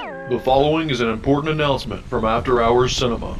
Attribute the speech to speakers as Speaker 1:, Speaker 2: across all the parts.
Speaker 1: The following is an important announcement from After Hours Cinema.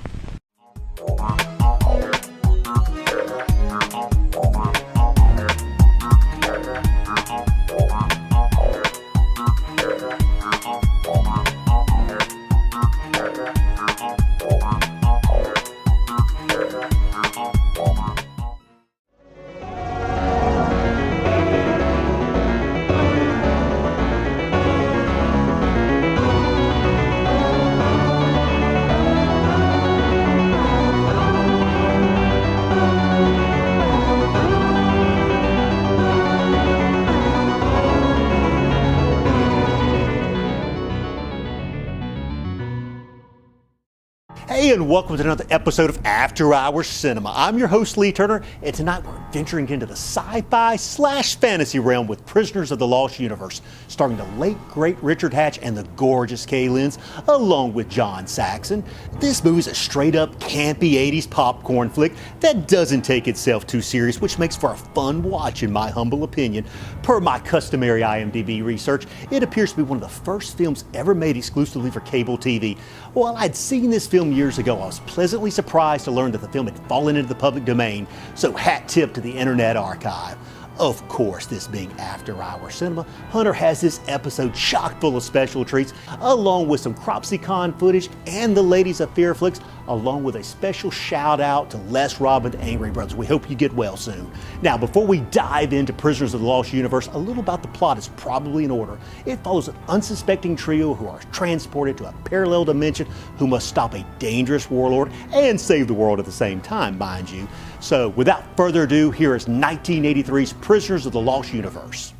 Speaker 2: Hey, and welcome to another episode of After Hours Cinema. I'm your host, Lee Turner, and tonight we're venturing into the sci-fi / fantasy realm with Prisoners of the Lost Universe, starring the late, great Richard Hatch and the gorgeous Kay Lins, along with John Saxon. This movie's a straight-up campy 80s popcorn flick that doesn't take itself too serious, which makes for a fun watch, in my humble opinion. Per my customary IMDb research, it appears to be one of the first films ever made exclusively for cable TV. While I'd seen this film years ago, I was pleasantly surprised to learn that the film had fallen into the public domain, so hat tip to the Internet Archive. Of course, this being After Hours Cinema, Hunter has this episode chock full of special treats, along with some CropsyCon footage and the ladies of Fear Flicks, along with a special shout out to Les, Rob, and the Angry Brothers. We hope you get well soon. Now, before we dive into Prisoners of the Lost Universe, a little about the plot is probably in order. It follows an unsuspecting trio who are transported to a parallel dimension who must stop a dangerous warlord and save the world at the same time, mind you. So, without further ado, here is 1983's Prisoners of the Lost Universe.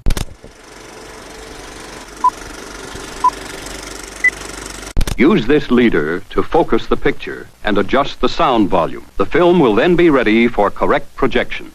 Speaker 3: Use this leader to focus the picture and adjust the sound volume. The film will then be ready for correct projection.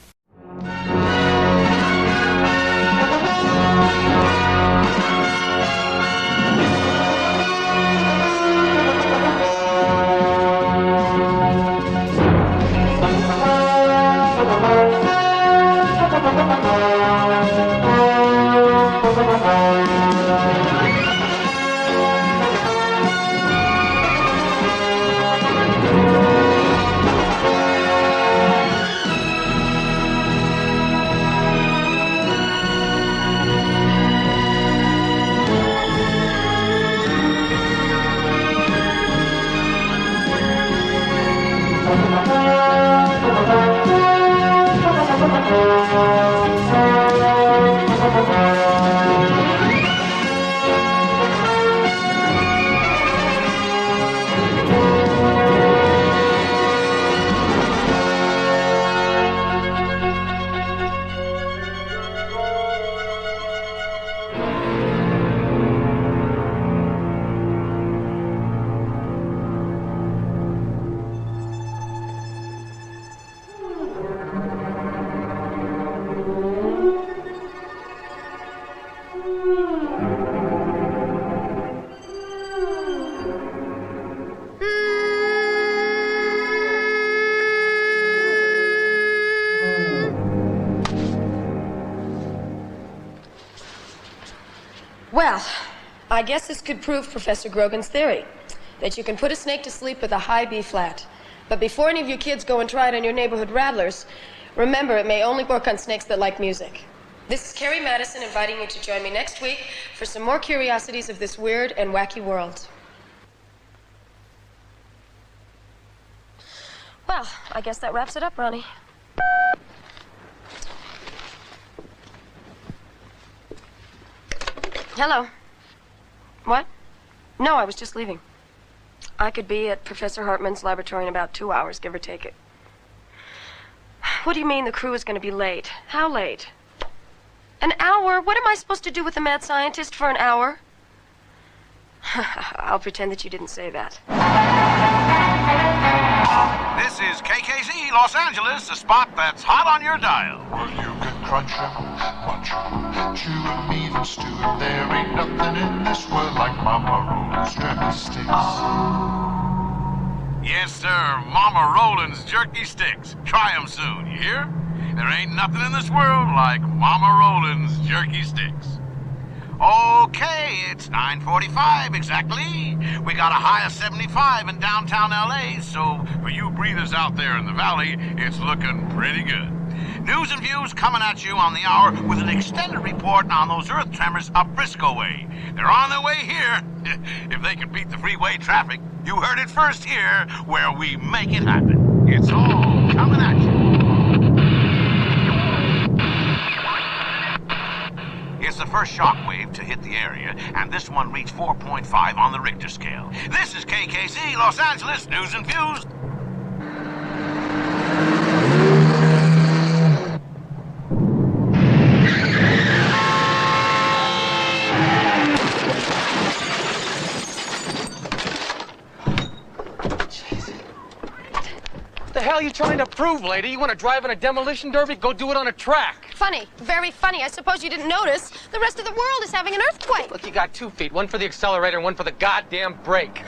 Speaker 4: Well, I guess this could prove Professor Grogan's theory, that you can put a snake to sleep with a high B flat. But before any of you kids go and try it on your neighborhood rattlers, remember it may only work on snakes that like music. This is Carrie Madison inviting you to join me next week for some more curiosities of this weird and wacky world. Well, I guess that wraps it up, Ronnie. Hello. What? No, I was just leaving. I could be at Professor Hartmann's laboratory in about 2 hours, give or take it. What do you mean the crew is going to be late? How late? An hour? What am I supposed to do with the mad scientist for an hour? I'll pretend that you didn't say that.
Speaker 5: This is KKZ Los Angeles, the spot that's hot on your dial.
Speaker 6: Well, you can crunch them, munch them, chew them, even stew them. There ain't nothing in this world like Mama Rollins jerky sticks.
Speaker 5: Yes, sir, Mama Rollins jerky sticks. Try 'em soon, you hear? There ain't nothing in this world like Mama Rollins jerky sticks. Okay, it's 9:45 exactly. We got a high of 75 in downtown LA, so for you breathers out there in the valley, it's looking pretty good. News and views coming at you on the hour with an extended report on those earth tremors up Frisco way. They're on their way here. If they can beat the freeway traffic, you heard it first here, where we make it happen. It's all coming at you. It's the first shock wave to hit the area, and this one reached 4.5 on the Richter scale. This is KKC, Los Angeles News and Views.
Speaker 7: What the hell are you trying to prove, lady? You want to drive in a demolition derby? Go do it on a track.
Speaker 4: Funny, very funny. I suppose you didn't notice. The rest of the world is having an earthquake.
Speaker 7: Look, you got 2 feet. One for the accelerator and one for the goddamn brake.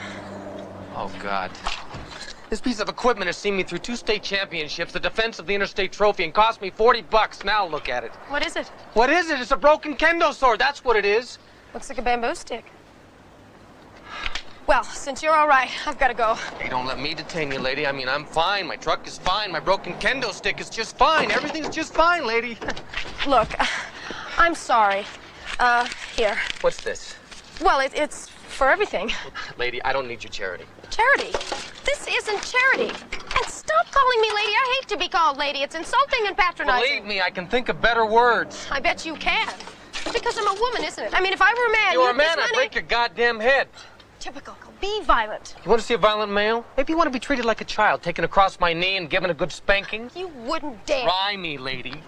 Speaker 7: Oh, God. This piece of equipment has seen me through 2 state championships, the defense of the interstate trophy, and cost me $40. Now look at it.
Speaker 4: What is it?
Speaker 7: What is it? It's a broken kendo sword. That's what it is.
Speaker 4: Looks like a bamboo stick. Well, since you're all right, I've got to go.
Speaker 7: Hey, don't let me detain you, lady. I mean, I'm fine. My truck is fine. My broken kendo stick is just fine. Everything's just fine, lady.
Speaker 4: Look, I'm sorry. Here.
Speaker 7: What's this?
Speaker 4: Well, it's for everything.
Speaker 7: Lady, I don't need your charity.
Speaker 4: Charity? This isn't charity. And stop calling me lady. I hate to be called lady. It's insulting and patronizing.
Speaker 7: Believe me, I can think of better words.
Speaker 4: I bet you can. Because I'm a woman, isn't it? I mean, if I were a man,
Speaker 7: You were a man,
Speaker 4: this
Speaker 7: I'd
Speaker 4: many...
Speaker 7: break your goddamn head.
Speaker 4: Typical. Be violent.
Speaker 7: You want to see a violent male? Maybe you want to be treated like a child, taken across my knee and given a good spanking?
Speaker 4: You wouldn't dare.
Speaker 7: Try me, lady.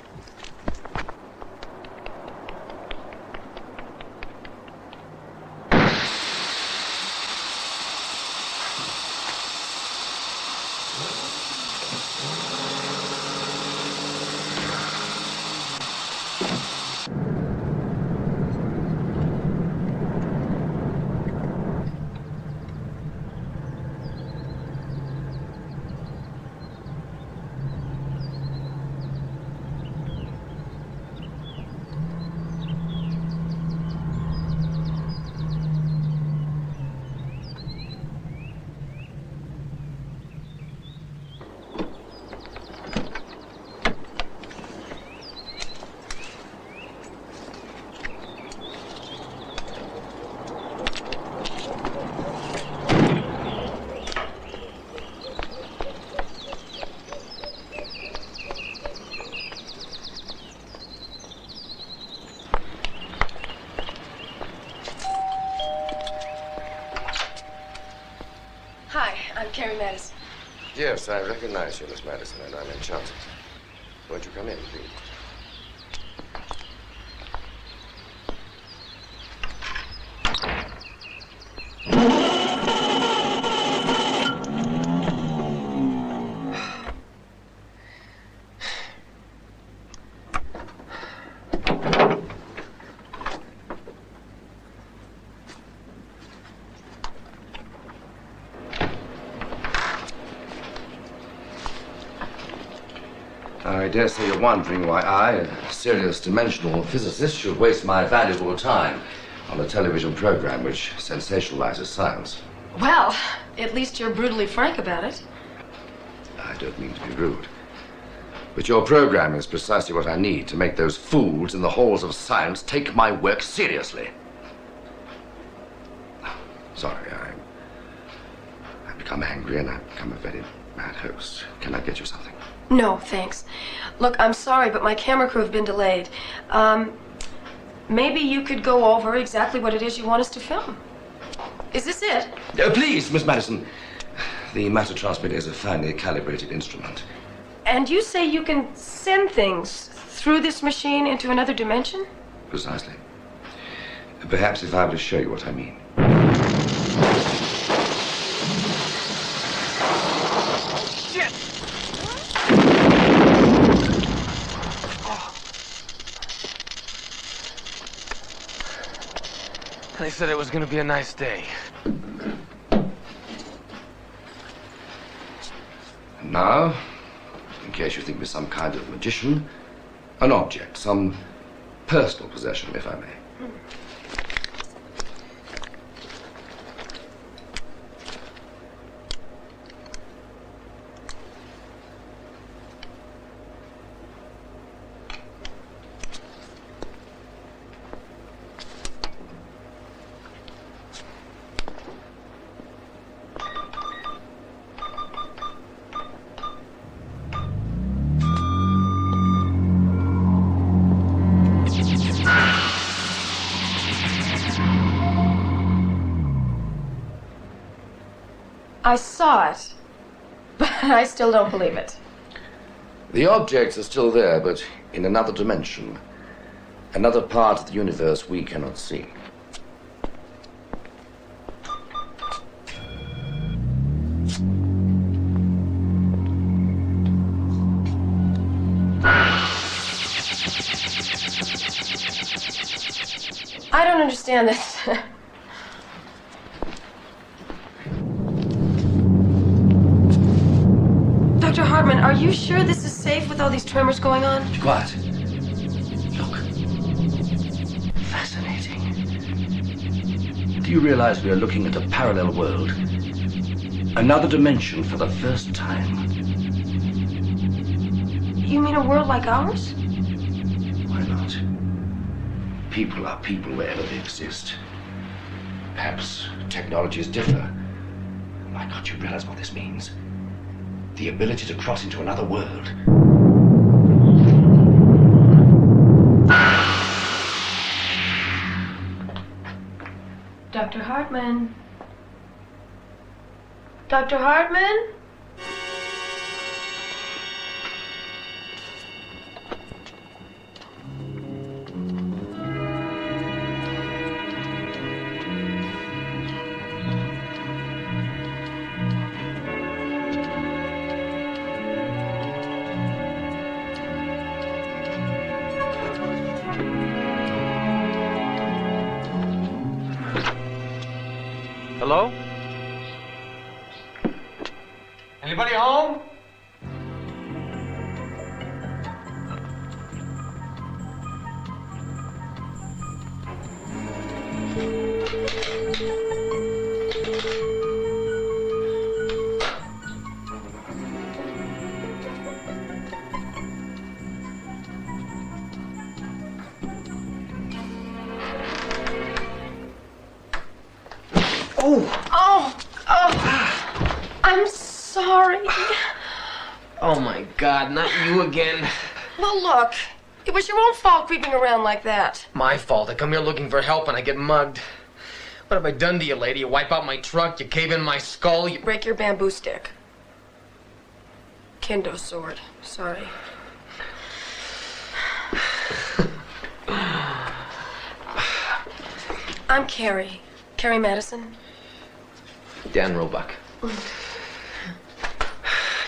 Speaker 4: Hi, I'm Carrie Madison.
Speaker 8: Yes, I recognize you, Miss Madison, and I'm enchanted. Won't you come in, please? I dare say you're wondering why I, a serious dimensional physicist, should waste my valuable time on a television program which sensationalizes science.
Speaker 4: Well, at least you're brutally frank about it.
Speaker 8: I don't mean to be rude, but your program is precisely what I need to make those fools in the halls of science take my work seriously. Sorry, I've become angry and I've become a very bad host. Can I get you something?
Speaker 4: No, thanks. Look, I'm sorry, but my camera crew have been delayed. Maybe you could go over exactly what it is you want us to film. Is this it?
Speaker 8: Please, Miss Madison. The matter transmitter is a finely calibrated instrument.
Speaker 4: And you say you can send things through this machine into another dimension?
Speaker 8: Precisely. Perhaps if I were to show you what I mean.
Speaker 7: Shit! They said it was going to be a nice day.
Speaker 8: And now, in case you think me some kind of magician, an object, some personal possession, if I may.
Speaker 4: I saw it, but I still don't believe it.
Speaker 8: The objects are still there, but in another dimension. Another part of the universe we cannot see.
Speaker 4: I don't understand this. Dr. Hartmann, are you sure this is safe with all these tremors going on?
Speaker 8: Be quiet. Look. Fascinating. Do you realize we are looking at a parallel world? Another dimension for the first time.
Speaker 4: You mean a world like ours?
Speaker 8: Why not? People are people wherever they exist. Perhaps technologies differ. Why can't you realize what this means? The ability to cross into another world.
Speaker 4: Dr. Hartmann? Dr. Hartmann?
Speaker 7: Hello? Anybody home?
Speaker 4: I'm sorry.
Speaker 7: Oh my God, not you again.
Speaker 4: Well, look, it was your own fault creeping around like that.
Speaker 7: My fault. I come here looking for help and I get mugged. What have I done to you, lady? You wipe out my truck, you cave in my skull, you...
Speaker 4: Break your bamboo stick. Kendo sword. Sorry. I'm Carrie. Carrie Madison.
Speaker 7: Dan Roebuck. I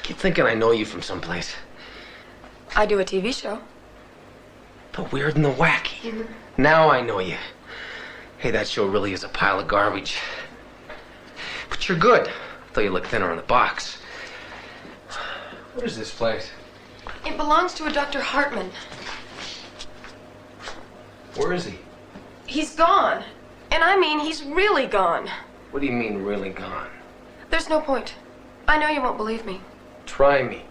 Speaker 7: keep thinking I know you from someplace.
Speaker 4: I do a TV show.
Speaker 7: The weird and the wacky. Now I know you. Hey, that show really is a pile of garbage. But you're good, though you look thinner in the box. What is this place?
Speaker 4: It belongs to a Dr. Hartmann.
Speaker 7: Where is he?
Speaker 4: He's gone. And I mean, he's really gone.
Speaker 7: What do you mean, really gone?
Speaker 4: There's no point. I know you won't believe me.
Speaker 7: Try me.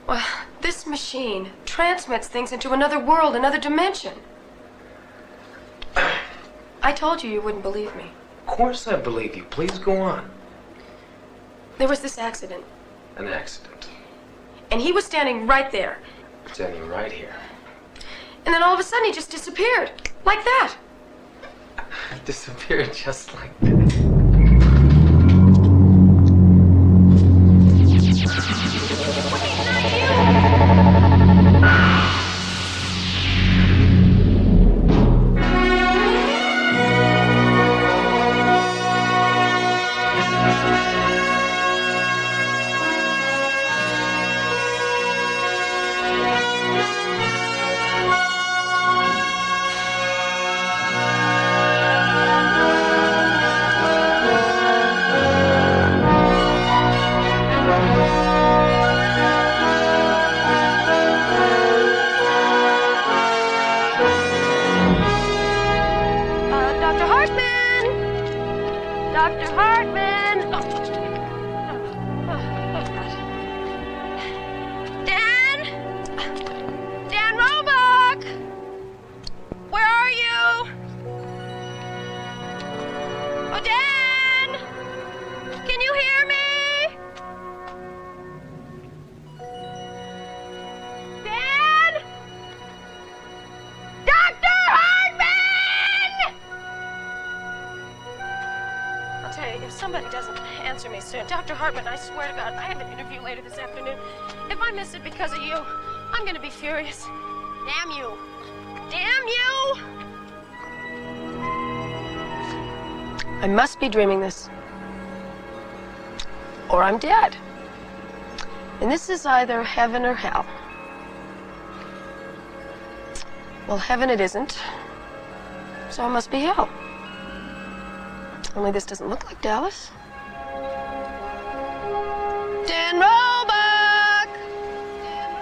Speaker 4: Well, this machine transmits things into another world, another dimension. I told you you wouldn't believe me.
Speaker 7: Of course I believe you. Please go on.
Speaker 4: There was this accident,
Speaker 7: An accident.
Speaker 4: and he was standing right there.
Speaker 7: Standing right here.
Speaker 4: And then all of a sudden he just disappeared. Like that.
Speaker 7: Disappeared just like that.
Speaker 4: Dr. Hartmann! Dr. Hartmann! Oh. God. Dan? Dan Roebuck! Where are you? Oh, Dan! Can you hear me? Dan? Dr. Hartmann! I'll tell you, if somebody doesn't answer me soon, Dr. Hartmann, I swear to God, I have an interview later this afternoon. If I miss it because of you, I'm gonna be furious. Damn you. Damn you! I must be dreaming this. Or I'm dead. And this is either heaven or hell. Well, heaven it isn't. So it must be hell. Only this doesn't look like Dallas. Dan Roebuck! Dan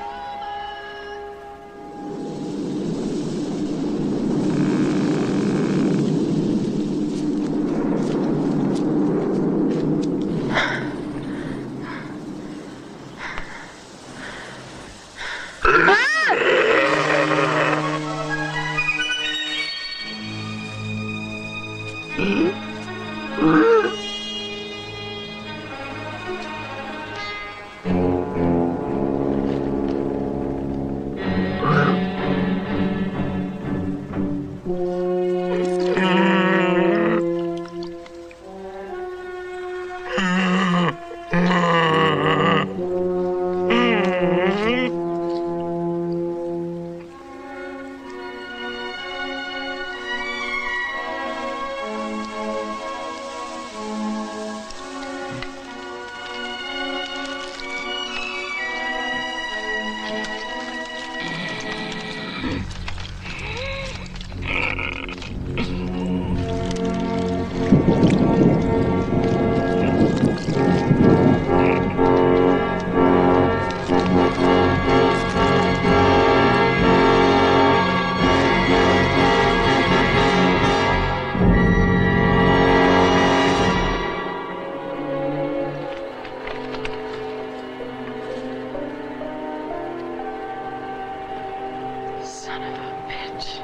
Speaker 4: Son of a bitch.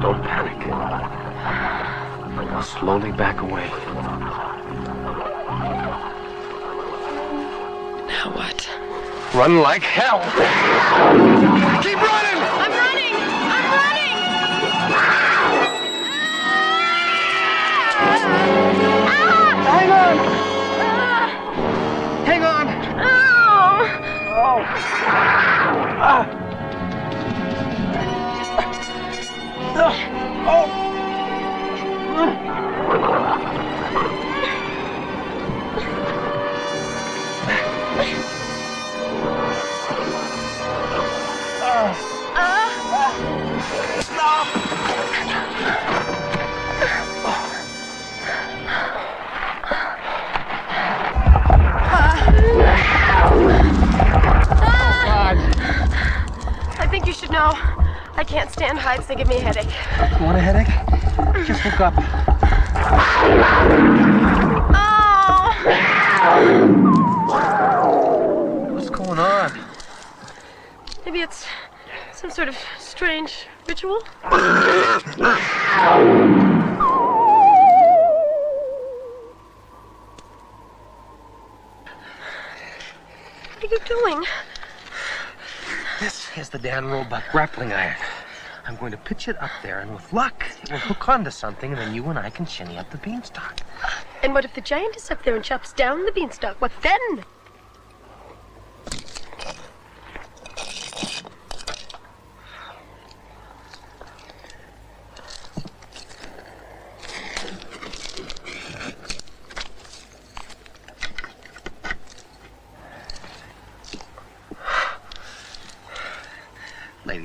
Speaker 7: Don't panic. Now slowly back away.
Speaker 4: Now what?
Speaker 7: Run like hell! Keep running!
Speaker 4: I'm running! I'm running!
Speaker 7: Hang on! Hang on!
Speaker 4: I think you should know. I can't stand heights. They give me a headache.
Speaker 7: You want a headache? Just look up.
Speaker 4: Oh!
Speaker 7: What's going on?
Speaker 4: Maybe it's some sort of strange ritual. What are you doing?
Speaker 7: This is the Dan Roebuck grappling iron. I'm going to pitch it up there, and with luck, it will hook onto something, and then you and I can shinny up the beanstalk.
Speaker 4: And what if the giant is up there and chops down the beanstalk? What then?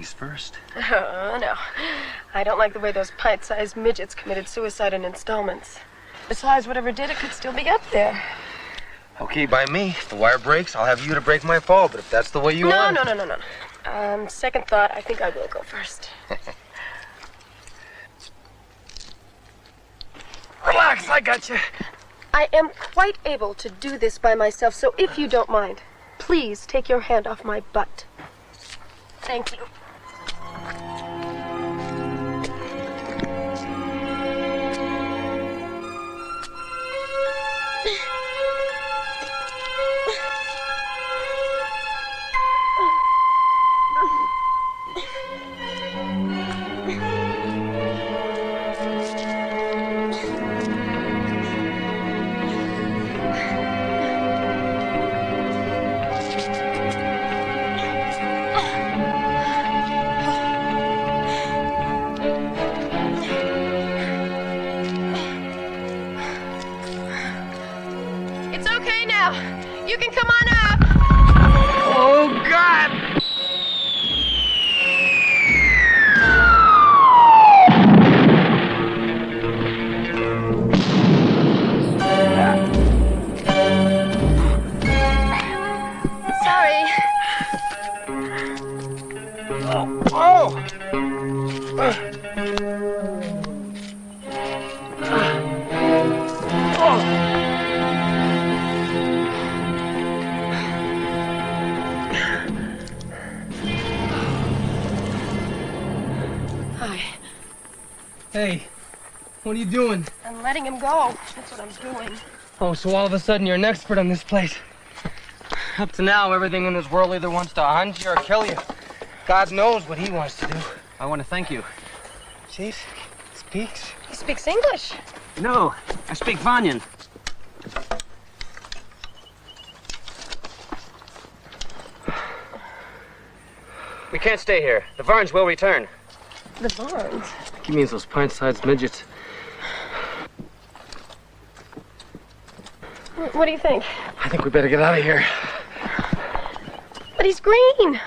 Speaker 7: ladies first.
Speaker 4: Oh, no. I don't like the way those pint-sized midgets committed suicide in installments. Besides, whatever did it could still be up there.
Speaker 7: Okay, by me. If the wire breaks, I'll have you to break my fall, but if that's the way you want...
Speaker 4: No. Second thought, I think I will go first.
Speaker 7: Relax, I got you.
Speaker 4: I am quite able to do this by myself, so if you don't mind, please take your hand off my butt. Thank you. You can come on up.
Speaker 7: Oh, God!
Speaker 4: Sorry.
Speaker 7: Oh! Hey, what are you doing?
Speaker 4: I'm letting him go. That's what I'm doing.
Speaker 7: Oh, so all of a sudden you're an expert on this place. Up to now, everything in this world either wants to hunt you or kill you. God knows what he wants to do.
Speaker 9: I want to thank you.
Speaker 7: Jeez, speaks.
Speaker 4: He speaks English.
Speaker 9: No, I speak Vonyan. We can't stay here. The Varns will return.
Speaker 4: The Varns?
Speaker 7: He means those pint-sized midgets.
Speaker 4: What do you think?
Speaker 7: I think we better get out of here.
Speaker 4: But he's green.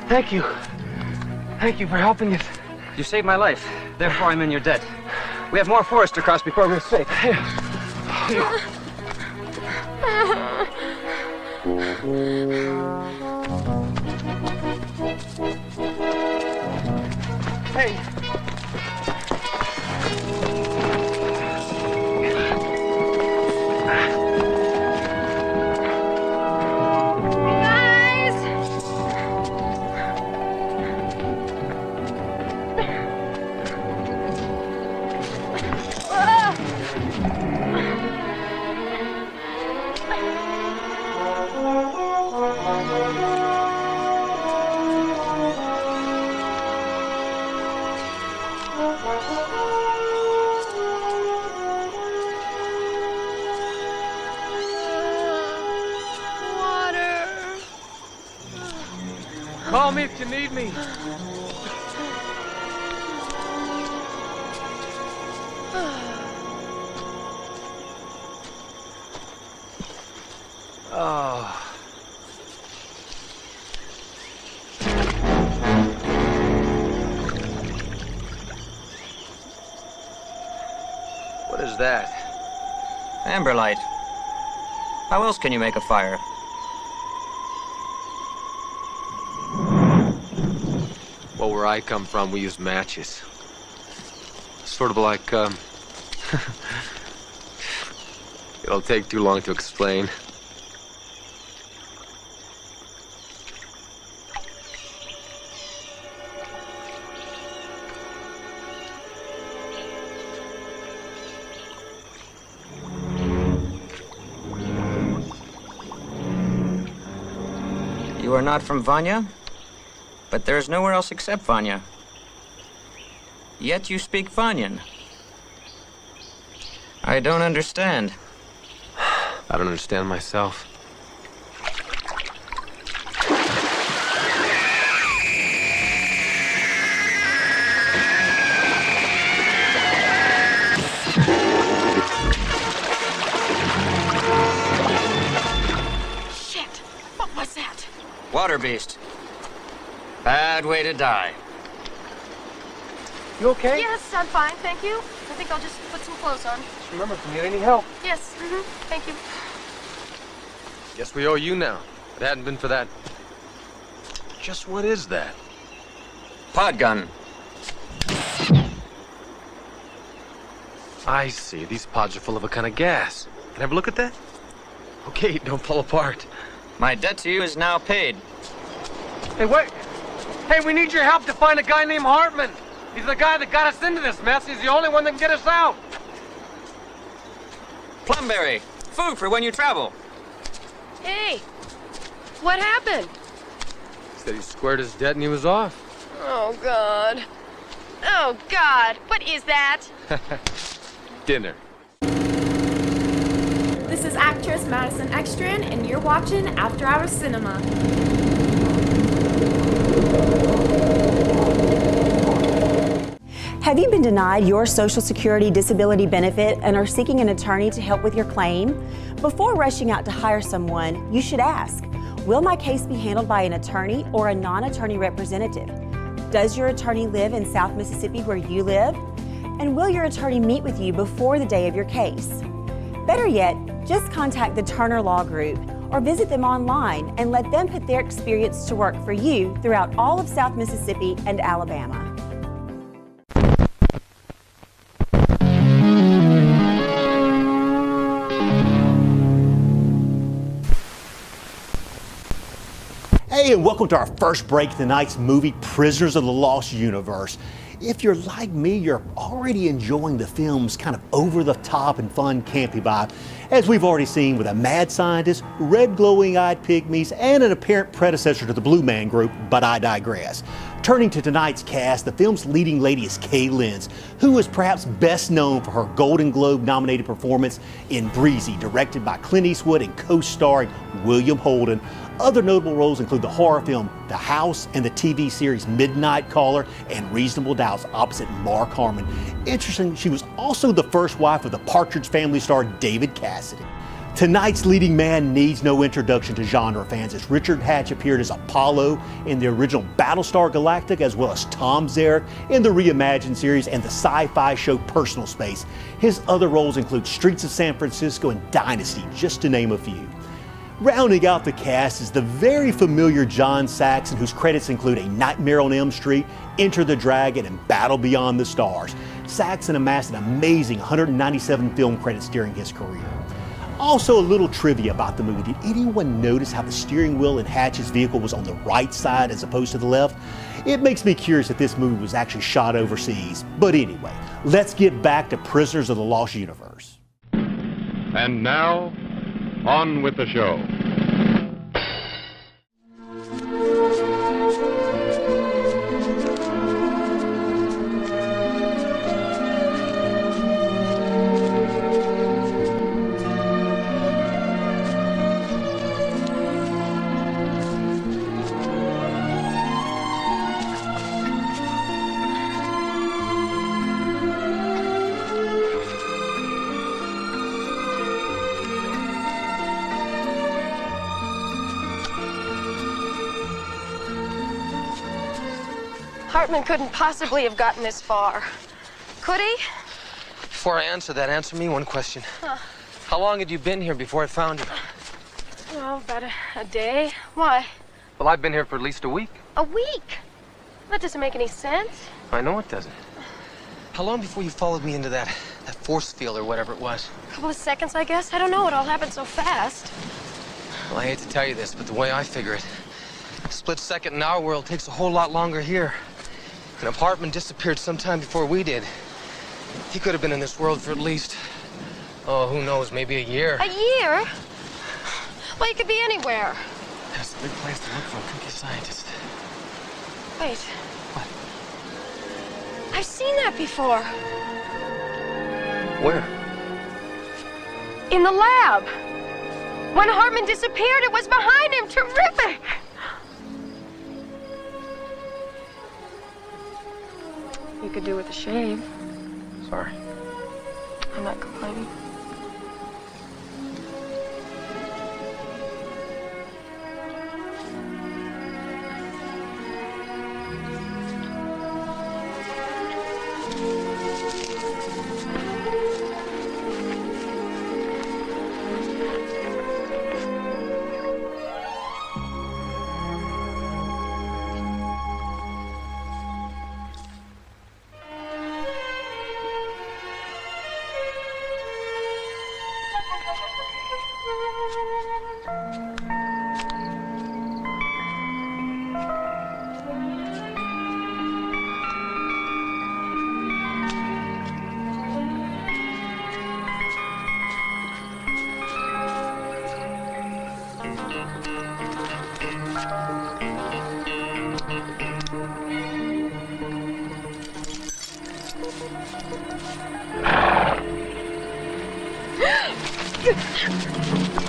Speaker 7: Thank you. Thank you for helping us.
Speaker 9: You saved my life. Therefore, I'm in your debt. We have more forest to cross before we're safe.
Speaker 7: Hey. Call me if you need me. Oh.
Speaker 9: What is that? Amber light. How else can you make a fire?
Speaker 7: Well, where I come from, we use matches. Sort of like, it'll take too long to explain.
Speaker 9: You are not from Vonya? But there's nowhere else except Vonya. Yet you speak Vonyan. I don't understand.
Speaker 7: I don't understand myself.
Speaker 4: Shit! What was that?
Speaker 9: Water beast. Bad way to die.
Speaker 7: You okay?
Speaker 4: Yes, I'm fine, thank you. I think I'll just put some clothes on.
Speaker 7: Just remember, if you need any help.
Speaker 4: Yes, thank you.
Speaker 7: Guess we owe you now. If it hadn't been for that. Just what is that?
Speaker 9: Pod gun.
Speaker 7: I see. These pods are full of a kind of gas. Can I have a look at that? Okay, don't fall apart.
Speaker 9: My debt to you is now paid.
Speaker 7: Hey, wait! Hey, we need your help to find a guy named Hartmann. He's the guy that got us into this mess. He's the only one that can get us out.
Speaker 9: Plumberry. Food for when you travel.
Speaker 4: Hey, what happened?
Speaker 7: He said he squared his debt and he was off.
Speaker 4: Oh, God. Oh, God. What is that?
Speaker 7: Dinner.
Speaker 10: This is actress Madison Ekstrand, and you're watching After Hours Cinema.
Speaker 11: Have you been denied your Social Security disability benefit and are seeking an attorney to help with your claim? Before rushing out to hire someone, you should ask, will my case be handled by an attorney or a non-attorney representative? Does your attorney live in South Mississippi where you live? And will your attorney meet with you before the day of your case? Better yet, just contact the Turner Law Group or visit them online and let them put their experience to work for you throughout all of South Mississippi and Alabama.
Speaker 2: Hey, and welcome to our first break of tonight's movie, Prisoners of the Lost Universe. If you're like me, you're already enjoying the film's kind of over-the-top and fun, campy vibe, as we've already seen with a mad scientist, red glowing-eyed pygmies, and an apparent predecessor to the Blue Man Group, but I digress. Turning to tonight's cast, the film's leading lady is Kay Lenz, who is perhaps best known for her Golden Globe-nominated performance in Breezy, directed by Clint Eastwood and co-starring William Holden. Other notable roles include the horror film The House and the TV series Midnight Caller and Reasonable Doubts opposite Mark Harmon. Interesting, she was also the first wife of the Partridge Family star David Cassidy. Tonight's leading man needs no introduction to genre fans, as Richard Hatch appeared as Apollo in the original Battlestar Galactica, as well as Tom Zarek in the reimagined series and the sci-fi show Personal Space. His other roles include Streets of San Francisco and Dynasty, just to name a few. Rounding out the cast is the very familiar John Saxon, whose credits include A Nightmare on Elm Street, Enter the Dragon, and Battle Beyond the Stars. Saxon amassed an amazing 197 film credits during his career. Also, a little trivia about the movie. Did anyone notice how the steering wheel in Hatch's vehicle was on the right side as opposed to the left? It makes me curious if this movie was actually shot overseas. But anyway, let's get back to Prisoners of the Lost Universe.
Speaker 12: And now, on with the show.
Speaker 4: Hartmann couldn't possibly have gotten this far. Could he?
Speaker 7: Before I answer that, answer me one question. How long had you been here before I found you?
Speaker 4: Oh, about a day. Why?
Speaker 7: Well, I've been here for at least a week.
Speaker 4: A week? That doesn't make any sense.
Speaker 7: I know it doesn't. How long before you followed me into that force field or whatever it was?
Speaker 4: A couple of seconds, I guess. I don't know. It all happened so fast.
Speaker 7: Well, I hate to tell you this, but the way I figure it, a split second in our world takes a whole lot longer here. And if Hartmann disappeared sometime before we did, he could have been in this world for at least, oh, who knows, maybe a year.
Speaker 4: A year? Well, he could be anywhere.
Speaker 7: That's a big place to look for a cookie scientist.
Speaker 4: Wait.
Speaker 7: What?
Speaker 4: I've seen that before.
Speaker 7: Where?
Speaker 4: In the lab. When Hartmann disappeared, it was behind him. Terrific! You could do with a shave.
Speaker 7: Sorry.
Speaker 4: I'm not complaining.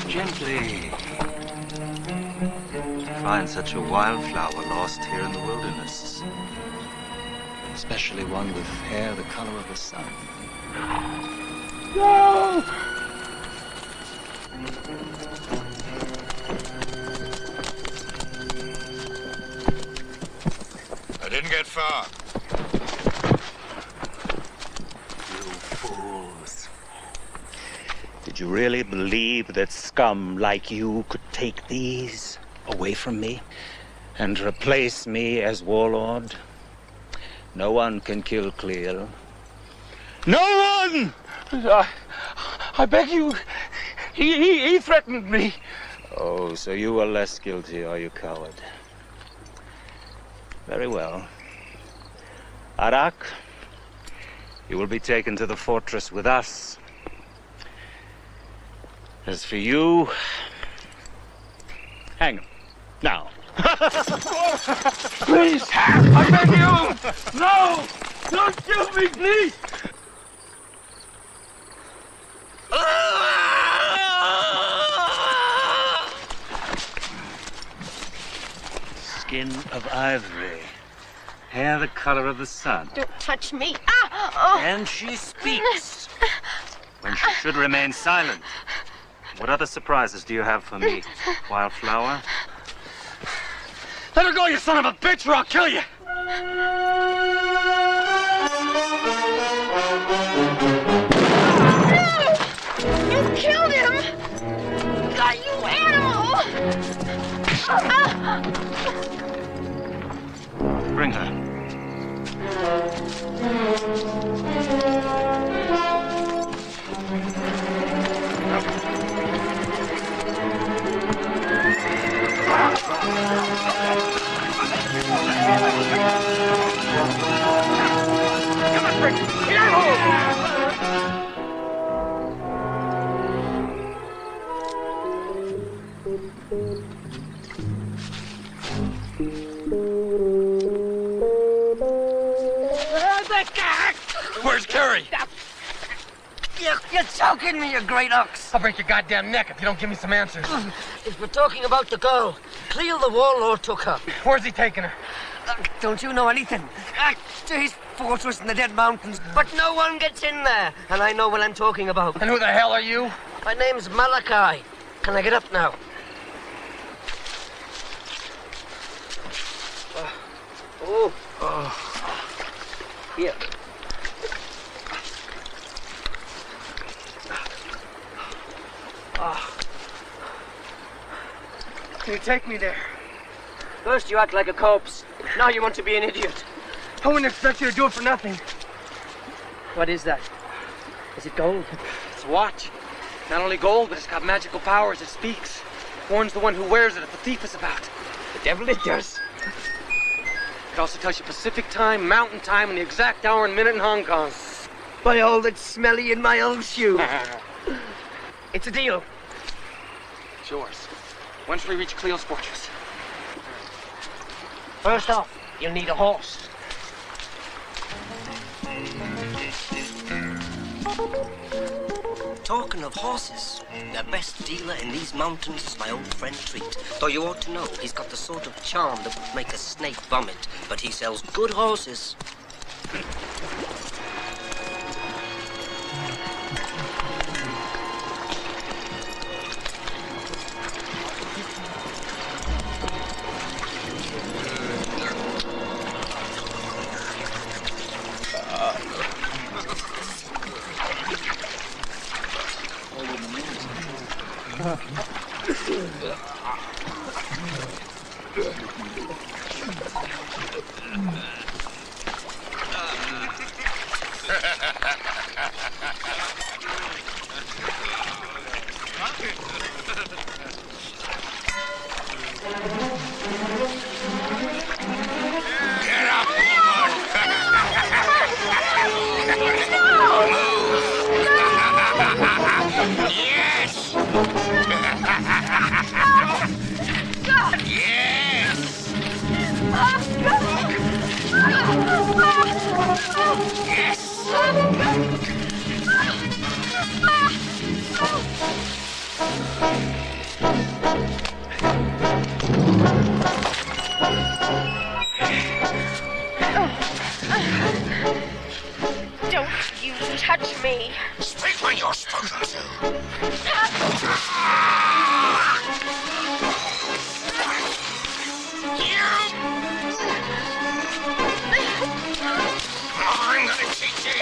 Speaker 13: Gently. Find such a wildflower lost here in the wilderness. Especially one with hair the color of the sun.
Speaker 5: No! I didn't get far.
Speaker 13: You fools. Did you really believe that scum like you could take these away from me and replace me as warlord? No one can kill Cleo. No one!
Speaker 7: I beg you. He threatened me.
Speaker 13: Oh, so you are less guilty, are you, coward? Very well. Arak, you will be taken to the fortress with us. As for you, hang him. Now.
Speaker 7: Please, I beg you. No! Don't kill me, please!
Speaker 13: Skin of ivory. Hair the color of the sun.
Speaker 4: Don't touch me. Ah! Oh.
Speaker 13: And she speaks when she should remain silent. What other surprises do you have for me, Wildflower?
Speaker 7: Let her go, you son of a bitch, or I'll kill you!
Speaker 4: No! You killed him! God, you animal!
Speaker 13: Bring her.
Speaker 7: Come on, Frick! Get out of Where's Carrie?
Speaker 14: You're choking me, you great ox.
Speaker 7: I'll break your goddamn neck if you don't give me some answers.
Speaker 14: If we're talking about the girl, Cleo the warlord took her.
Speaker 7: Where's he taking her?
Speaker 14: Don't you know anything? To his fortress in the Dead Mountains. But no one gets in there, and I know what I'm talking about.
Speaker 7: And who the hell are you?
Speaker 14: My name's Malachi. Can I get up now? Here.
Speaker 7: Can you take me there?
Speaker 14: First you act like a corpse. Now you want to be an idiot.
Speaker 7: I wouldn't expect you to do it for nothing.
Speaker 14: What is that? Is it gold?
Speaker 7: It's a watch. Not only gold, but it's got magical powers. It speaks. Warns the one who wears it if a thief is about.
Speaker 14: The devil it does.
Speaker 7: It also tells you Pacific time, Mountain time, and the exact hour and minute in Hong Kong.
Speaker 14: By all that's smelly in my old shoe. It's a deal.
Speaker 7: It's yours. When shall we reach Cleo's fortress?
Speaker 14: First off, you'll need a horse. Talking of horses, the best dealer in these mountains is my old friend Treat. Though you ought to know, he's got the sort of charm that would make a snake vomit. But he sells good horses.
Speaker 4: Don't you touch me.
Speaker 5: Speak when you're spoken to. I'm gonna teach you.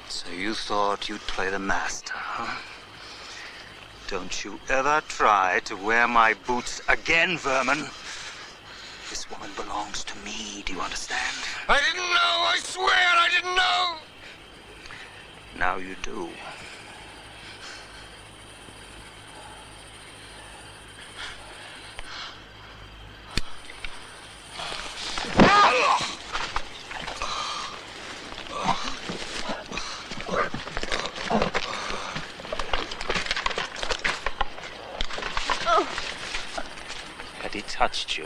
Speaker 13: So you thought you'd play the master, huh? Don't you ever try to wear my boots again, vermin. This woman belongs to me, do you understand?
Speaker 5: I didn't know, I swear I didn't know.
Speaker 13: Now you do. Had he touched you,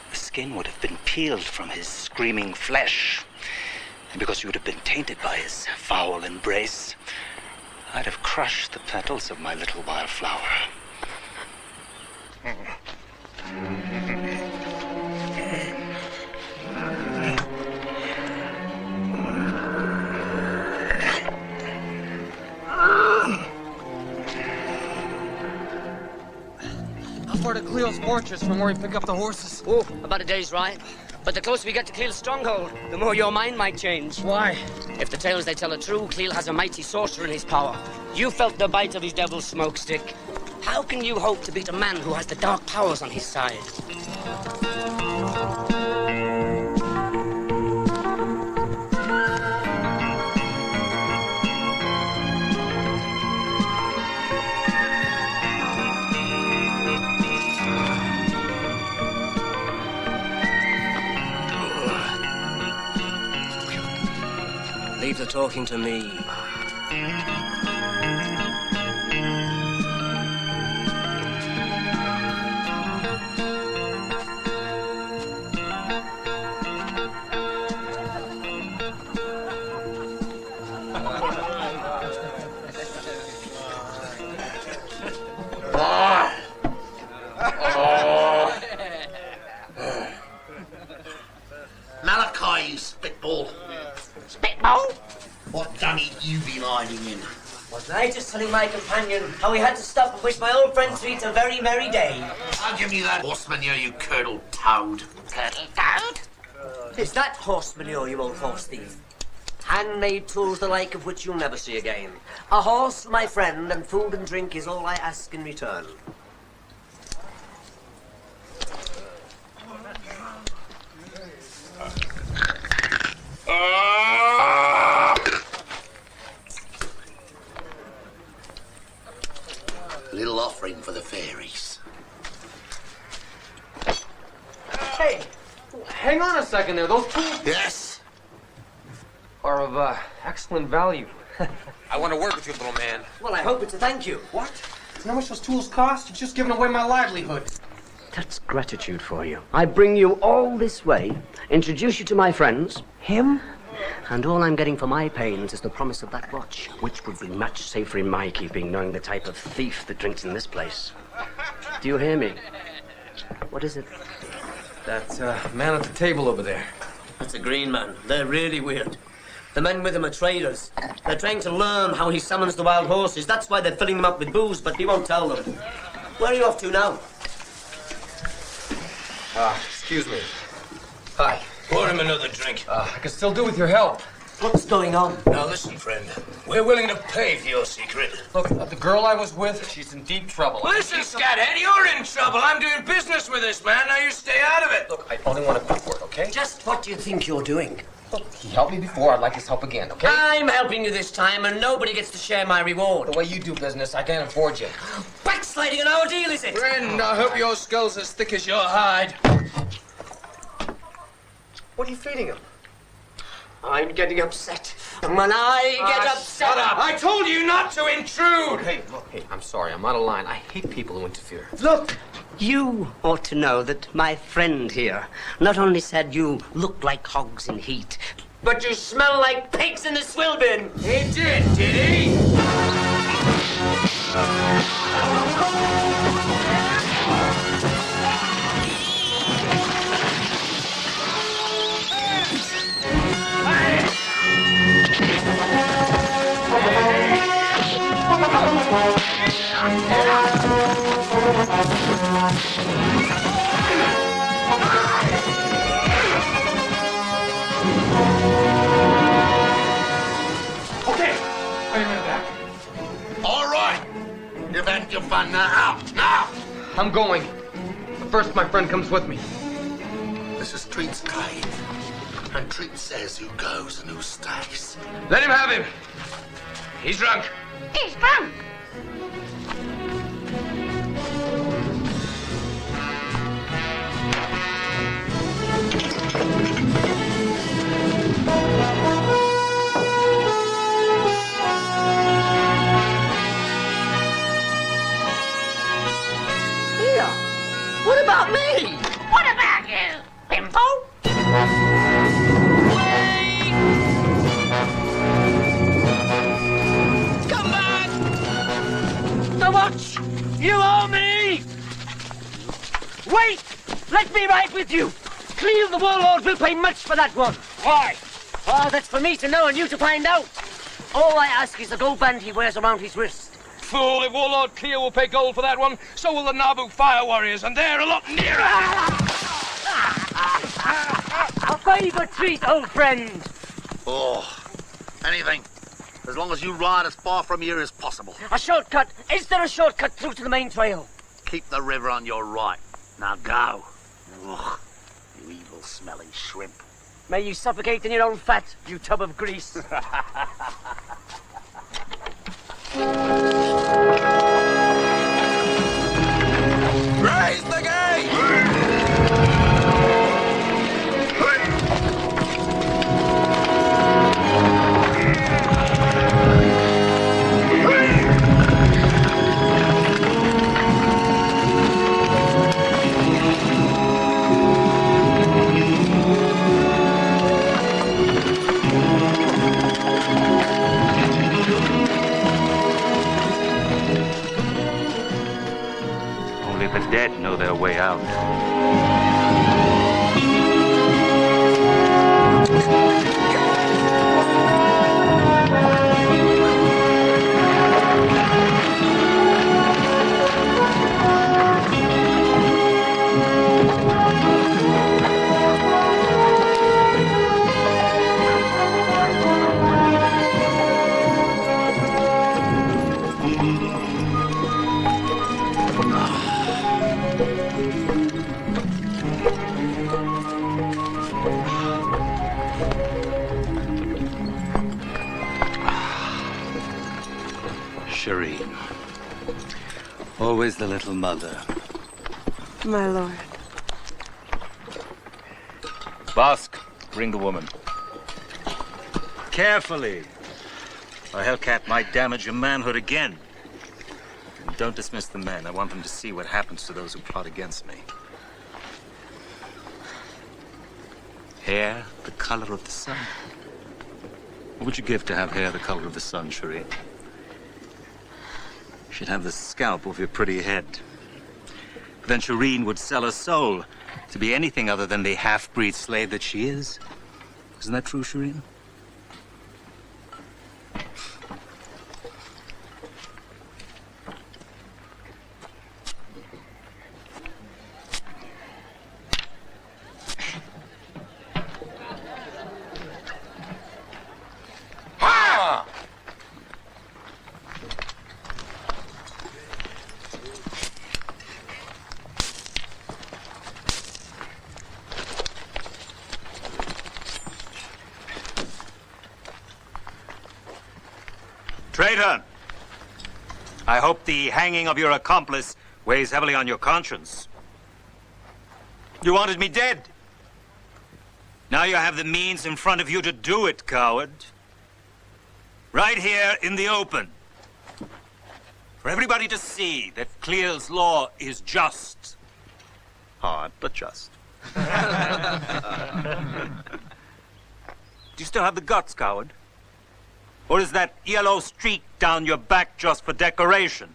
Speaker 13: the skin would have been peeled from his screaming flesh. And because you would have been tainted by his foul embrace, I'd have crushed the petals of my little wildflower.
Speaker 7: How far to Cleo's fortress from where we pick up the horses?
Speaker 14: Oh, about a day's ride. But the closer we get to Cleo's stronghold, the more your mind might change.
Speaker 7: Why?
Speaker 14: If the tales they tell are true, Cleo has a mighty sorcerer in his power. You felt the bite of his devil's smoke stick. How can you hope to beat a man who has the dark powers on his side? Leave the talking to me.
Speaker 5: Malachi, you spitball.
Speaker 14: Spitball?
Speaker 5: What dunny you been hiding in?
Speaker 14: Wasn't I just telling my companion how we had to stop and wish my old friend Treat a very merry day?
Speaker 5: I'll give you that horse manure, you curdled toad.
Speaker 14: Curdled toad? Is that horse manure, you old horse thief? Handmade tools the like of which you'll never see again. A horse, my friend, and food and drink is all I ask in return. Hey!
Speaker 7: Hang on a second there. Those tools
Speaker 5: Yes?
Speaker 7: are of excellent value.
Speaker 15: I want to work with you, little man.
Speaker 14: Well, I hope it's a thank you.
Speaker 7: What? You know how much those tools cost? You've just given away my livelihood.
Speaker 14: That's gratitude for you. I bring you all this way, introduce you to my friends, him, and all I'm getting for my pains is the promise of that watch, which would be much safer in my keeping, knowing the type of thief that drinks in this place. Do you hear me? What is it?
Speaker 7: That man at the table over there.
Speaker 14: That's a green man. They're really weird. The men with him are traders. They're trying to learn how he summons the wild horses. That's why they're filling them up with booze, but he won't tell them. Where are you off to now?
Speaker 7: Excuse me. Hi.
Speaker 15: Pour him another drink.
Speaker 7: I can still do with your help.
Speaker 14: What's going on?
Speaker 15: Now listen, friend. We're willing to pay for your secret.
Speaker 7: Look, the girl I was with, she's in deep trouble.
Speaker 15: Listen, scathead, you're in trouble. I'm doing business with this man. Now you stay out of it.
Speaker 7: Look, I only want a quick word, okay?
Speaker 14: Just what do you think you're doing?
Speaker 7: Look, he helped me before. I'd like his help again, okay?
Speaker 14: I'm helping you this time, and nobody gets to share my reward.
Speaker 7: The way you do business, I can't afford you.
Speaker 14: Backsliding on our deal, is it?
Speaker 15: Friend, I hope your skull's as thick as your hide.
Speaker 7: What are you feeding him?
Speaker 14: I'm getting upset. And when I get upset...
Speaker 15: Shut up! I told you not to intrude!
Speaker 7: Hey, look, hey, I'm sorry. I'm out of line. I hate people who interfere.
Speaker 14: Look, you ought to know that my friend here not only said you look like hogs in heat, but you smell like pigs in the swill bin.
Speaker 15: He did he?
Speaker 7: Okay, I am back.
Speaker 5: All right. You've had your fun now. Now!
Speaker 7: I'm going. But first, my friend comes with me.
Speaker 5: This is Treat's cave. And Treat says who goes and who stays.
Speaker 15: Let him have him. He's drunk.
Speaker 16: He's drunk.
Speaker 14: Here. What about me?
Speaker 16: What about you, bimbo?
Speaker 14: Come back! The watch! You owe me! Wait! Let me ride with you! Cleve the warlord will pay much for that one.
Speaker 15: Why?
Speaker 14: Oh, that's for me to know and you to find out. All I ask is the gold band he wears around his wrist.
Speaker 15: Fool, if Warlord Cleo will pay gold for that one, so will the Nabu fire warriors, and they're a lot nearer!
Speaker 14: A favor treat, old friend.
Speaker 5: Oh, anything. As long as you ride as far from here as possible.
Speaker 14: A shortcut. Is there a shortcut through to the main trail?
Speaker 5: Keep the river on your right. Now go. Ugh, you evil-smelling shrimp.
Speaker 14: May you suffocate in your own fat, you tub of grease.
Speaker 15: Raise the gate!
Speaker 13: Only the dead know their way out.
Speaker 17: Shireen. Always the little mother.
Speaker 18: My lord.
Speaker 13: Bosk, bring the woman. Carefully. A Hellcat might damage your manhood again. And don't dismiss the men. I want them to see what happens to those who plot against me. Hair the color of the sun. What would you give to have hair the color of the sun, Cherie? She'd have the scalp of your pretty head. But then Shireen would sell her soul to be anything other than the half-breed slave that she is. Isn't that true, Shireen? Traitor! I hope the hanging of your accomplice weighs heavily on your conscience. You wanted me dead. Now you have the means in front of you to do it, coward. Right here in the open. For everybody to see that Clear's law is just. Hard, but just. Do you still have the guts, coward? Or is that yellow streak down your back just for decoration?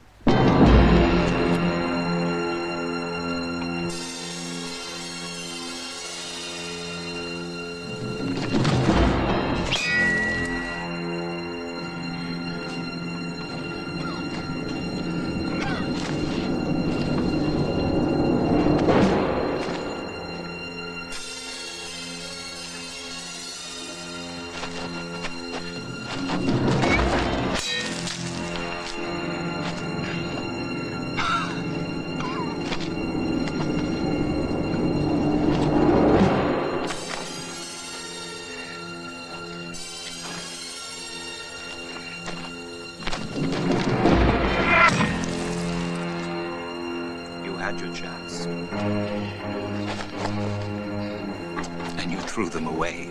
Speaker 13: Your chance. And you threw them away.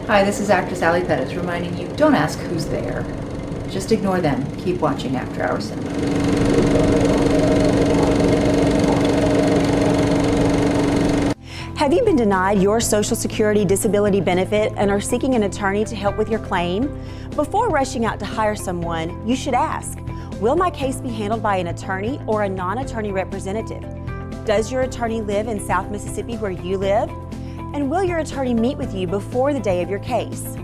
Speaker 17: Hi, this is actress Ali Pettis reminding you, don't ask who's there. Just ignore them. Keep watching After Hours Cinema.
Speaker 11: Have you been denied your Social Security disability benefit and are seeking an attorney to help with your claim? Before rushing out to hire someone, you should ask, will my case be handled by an attorney or a non-attorney representative? Does your attorney live in South Mississippi where you live? And will your attorney meet with you before the day of your case?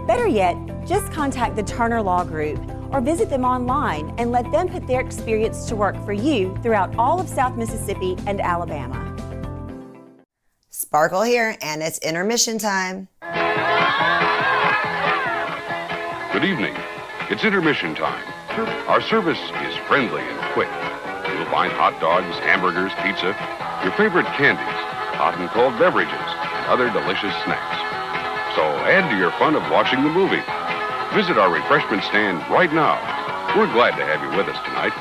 Speaker 11: Better yet, just contact the Turner Law Group or visit them online and let them put their experience to work for you throughout all of South Mississippi and Alabama.
Speaker 18: Sparkle here, and it's intermission time.
Speaker 12: Good evening. It's intermission time. Our service is friendly and quick. You'll find hot dogs, hamburgers, pizza, your favorite candies, hot and cold beverages, and other delicious snacks. So add to your fun of watching the movie. Visit our refreshment stand right now. We're glad to have you with us tonight.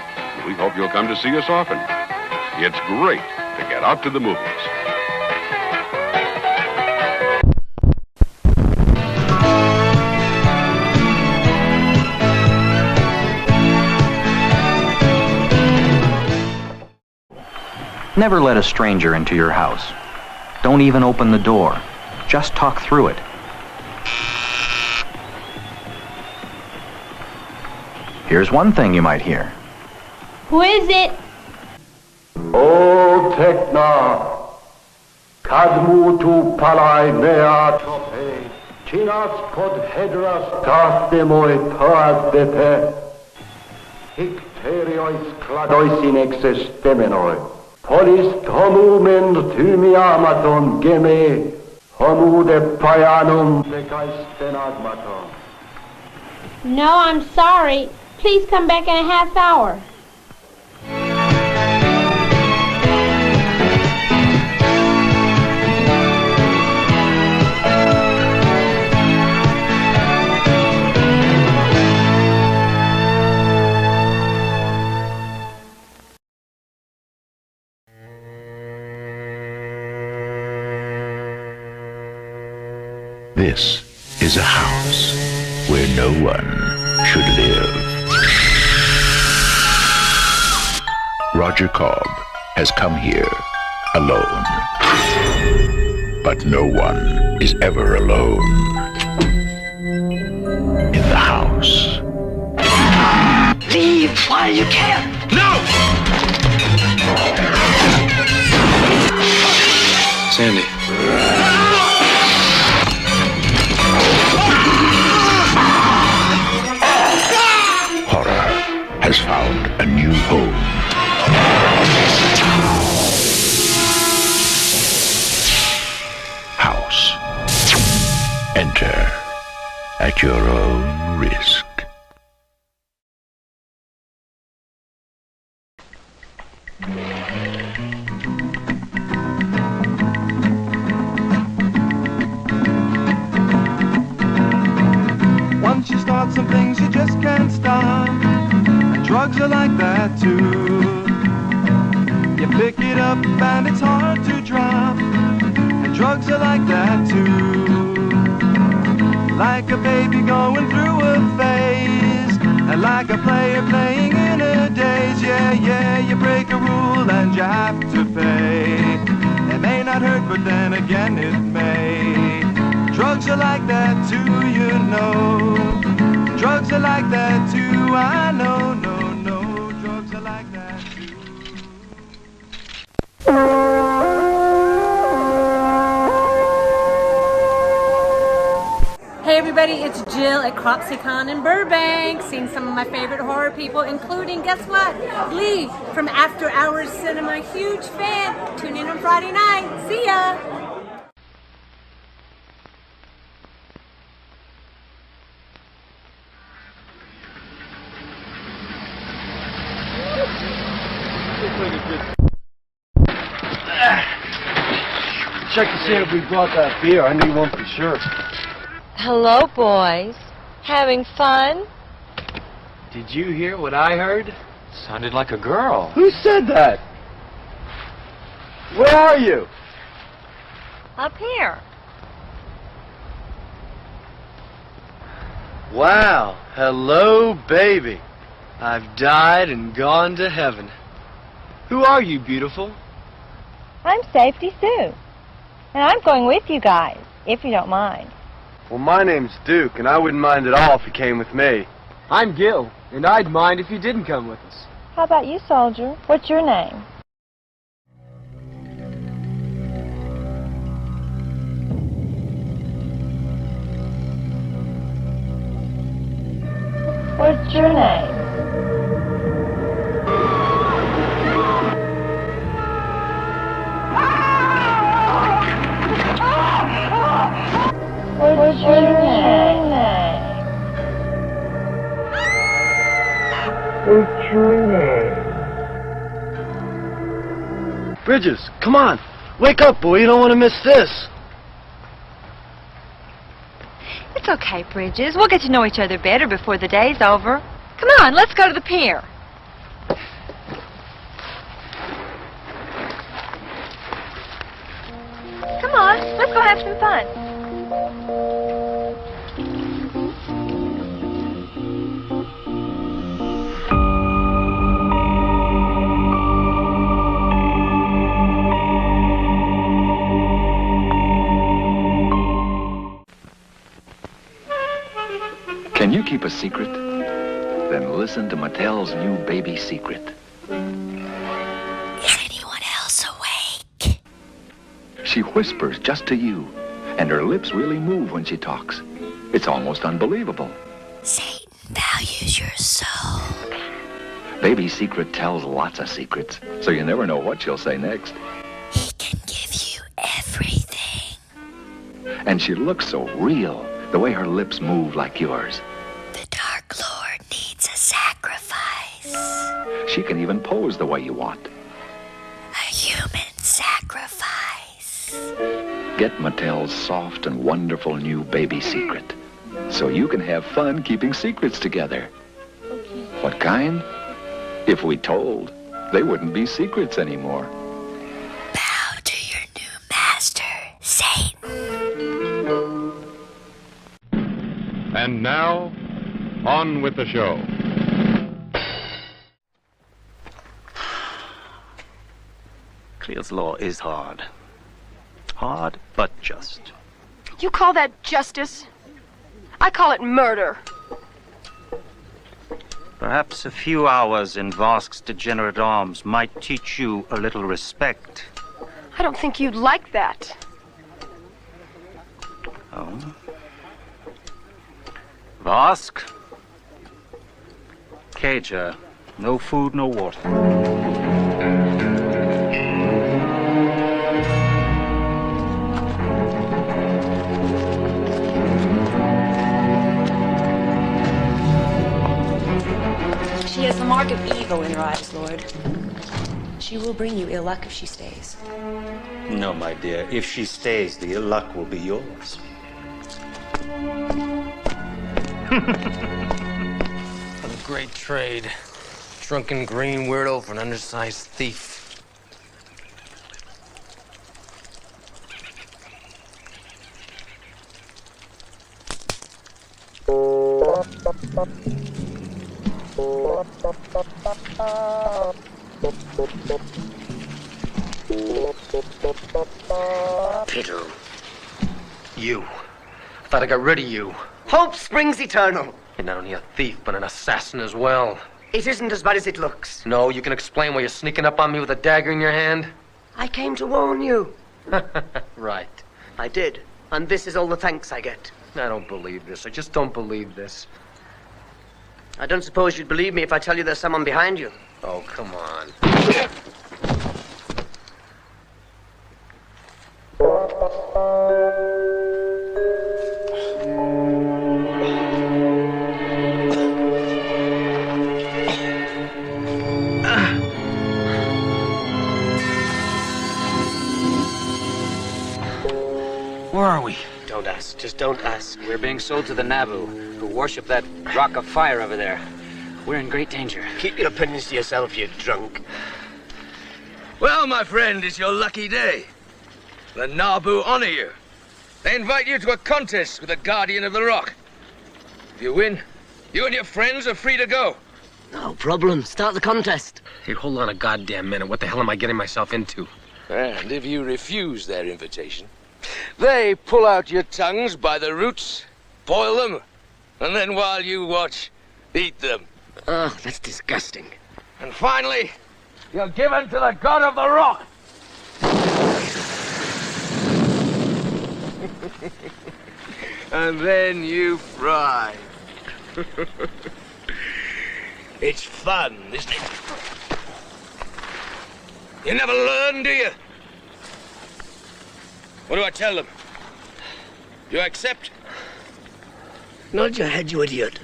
Speaker 12: We hope you'll come to see us often. It's great to get out to the movies.
Speaker 19: Never let a stranger into your house. Don't even open the door. Just talk through it. Here's one thing you might hear.
Speaker 16: Who is it?
Speaker 20: O Tekna, Kadmu tu palai mea tope, Chinas pod hedras tastemoi toas depe, Hicteriois cladois in existemenoi, Polis tomu men tumiamaton geme, Homu de payanum decaistenagmaton.
Speaker 16: No, I'm sorry. Please come back in a half hour.
Speaker 21: This is a house where no one should live. Roger Cobb has come here alone. But no one is ever alone in the house.
Speaker 22: Leave while you can! No!
Speaker 23: Sandy.
Speaker 21: Horror has found a new home. House. Enter at your own risk.
Speaker 24: Once you start some things you just can't stop, and drugs are like that too. You pick it up and it's hard to drop, and drugs are like that too. Like a baby going through a phase, and like a player playing in a daze. Yeah, yeah, you break a rule and you have to pay. It may not hurt, but then again it may. Drugs are like that too, you know. Drugs are like that too, I know, no, no. Drugs are like that too.
Speaker 25: Hey everybody, it's Jill at CropsyCon in Burbank, seeing some of my favorite horror people, including, guess what? Lee from After Hours Cinema, huge fan. Tune in on Friday night. See ya!
Speaker 26: Check to see if we brought that beer. I need one for sure.
Speaker 27: Hello, boys. Having fun?
Speaker 26: Did you hear what I heard?
Speaker 23: Sounded like a girl.
Speaker 26: Who said that? Where are you?
Speaker 27: Up here.
Speaker 26: Wow. Hello, baby. I've died and gone to heaven. Who are you, beautiful?
Speaker 27: I'm Safety Sue. And I'm going with you guys, if you don't mind.
Speaker 26: Well, my name's Duke, and I wouldn't mind at all if you came with me. I'm Gil, and I'd mind if you didn't come with us.
Speaker 27: How about you, soldier? What's your name? What's your name? What's your name? What's your name?
Speaker 26: Bridges, come on. Wake up, boy. You don't want to miss this.
Speaker 27: It's okay, Bridges. We'll get to know each other better before the day's over. Come on, let's go to the pier. Come on, let's go have some fun.
Speaker 21: Can you keep a secret? Then listen to Mattel's new baby secret.
Speaker 22: Is anyone else awake?
Speaker 21: She whispers just to you, and her lips really move when she talks. It's almost unbelievable.
Speaker 22: Satan values your soul.
Speaker 21: Baby Secret tells lots of secrets, so you never know what she'll say next.
Speaker 22: He can give you everything.
Speaker 21: And she looks so real, the way her lips move like yours.
Speaker 22: The Dark Lord needs a sacrifice.
Speaker 21: She can even pose the way you want.
Speaker 22: A human sacrifice.
Speaker 21: Get Mattel's soft and wonderful new baby secret, so you can have fun keeping secrets together. What kind? If we told, they wouldn't be secrets anymore.
Speaker 22: Bow to your new master, Satan.
Speaker 12: And now, on with the show.
Speaker 13: Cleo's law is hard. Hard, but just.
Speaker 4: You call that justice? I call it murder.
Speaker 13: Perhaps a few hours in Vosk's degenerate arms might teach you a little respect.
Speaker 4: I don't think you'd like that.
Speaker 13: Oh? Vosk? Cage her. No food, no water.
Speaker 1: She has the mark of evil in her eyes, Lord. She will bring you ill luck if she stays.
Speaker 13: No, my dear. If she stays, the ill luck will be yours.
Speaker 7: What a great trade. Drunken green weirdo for an undersized thief.
Speaker 14: Peter.
Speaker 7: You. I thought I got rid of you.
Speaker 14: Hope springs eternal.
Speaker 7: You're not only a thief, but an assassin as well.
Speaker 14: It isn't as bad as it looks.
Speaker 7: No, you can explain why you're sneaking up on me with a dagger in your hand?
Speaker 14: I came to warn you.
Speaker 7: Right.
Speaker 14: I did. And this is all the thanks I get.
Speaker 7: I don't believe this. I just don't believe this.
Speaker 14: I don't suppose you'd believe me if I tell you there's someone behind you.
Speaker 7: Oh, come on.
Speaker 13: Where are we?
Speaker 14: Don't ask. Just don't ask.
Speaker 2: We're being sold to the Nabu, who worship that rock of fire over there. We're in great danger.
Speaker 14: Keep your opinions to yourself, you drunk.
Speaker 15: Well, my friend, it's your lucky day. The Nabu honor you. They invite you to a contest with the Guardian of the Rock. If you win, you and your friends are free to go.
Speaker 14: No problem. Start the contest.
Speaker 7: Hey, hold on a goddamn minute. What the hell am I getting myself into?
Speaker 15: And if you refuse their invitation, they pull out your tongues by the roots, boil them, and then while you watch, eat them.
Speaker 14: Oh, that's disgusting.
Speaker 15: And finally, you're given to the God of the Rock. And then you fry. It's fun, isn't it? You never learn, do you? What do I tell them? You accept?
Speaker 14: Nod your head, you idiot.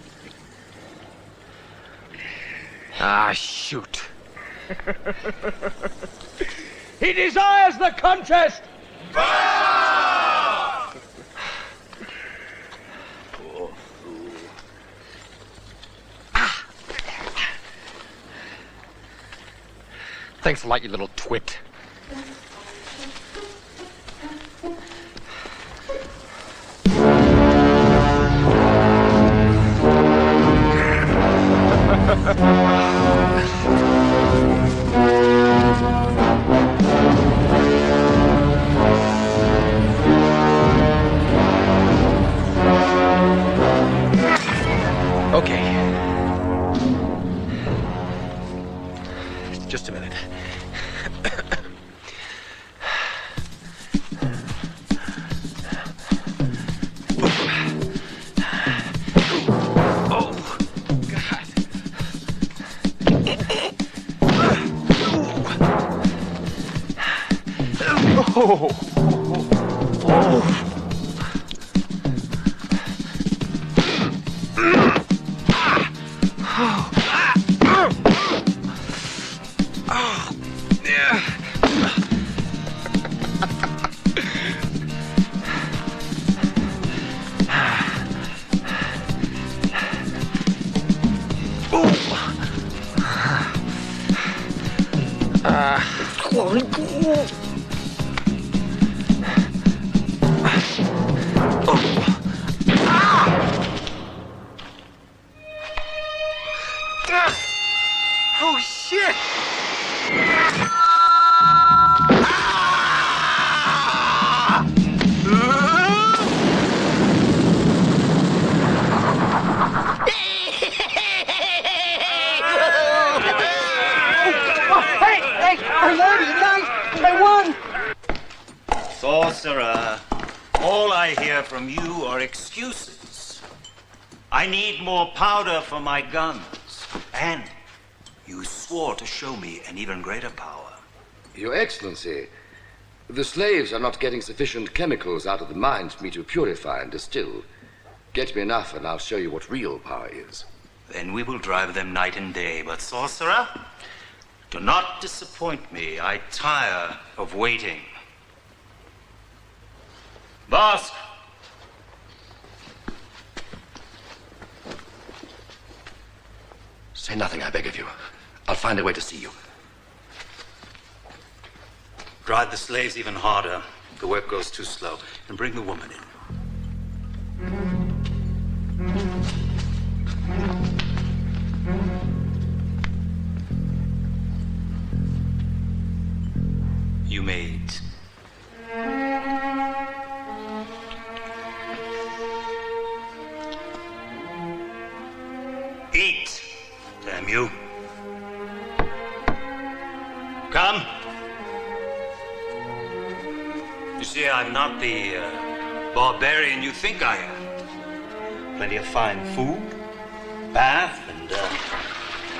Speaker 7: Ah, shoot.
Speaker 15: He desires the contest! Poor fool.
Speaker 7: Thanks a lot, you little twit. Okay. Just a minute. Oh, shit!
Speaker 3: Hey, our lady, guys, I won!
Speaker 13: Sorcerer, all I hear from you are excuses. I need more powder for my guns. And you swore to show me an even greater power.
Speaker 15: Your Excellency, the slaves are not getting sufficient chemicals out of the mines for me to purify and distill. Get me enough and I'll show you what real power is.
Speaker 13: Then we will drive them night and day. But, sorcerer, do not disappoint me. I tire of waiting. Boss!
Speaker 15: Say nothing, I beg of you. I'll find a way to see you.
Speaker 13: Drive the slaves even harder. The work goes too slow. And bring the woman in. You may eat. Eat, damn you. Come. You see, I'm not the barbarian you think I am. Plenty of fine food, bath, and,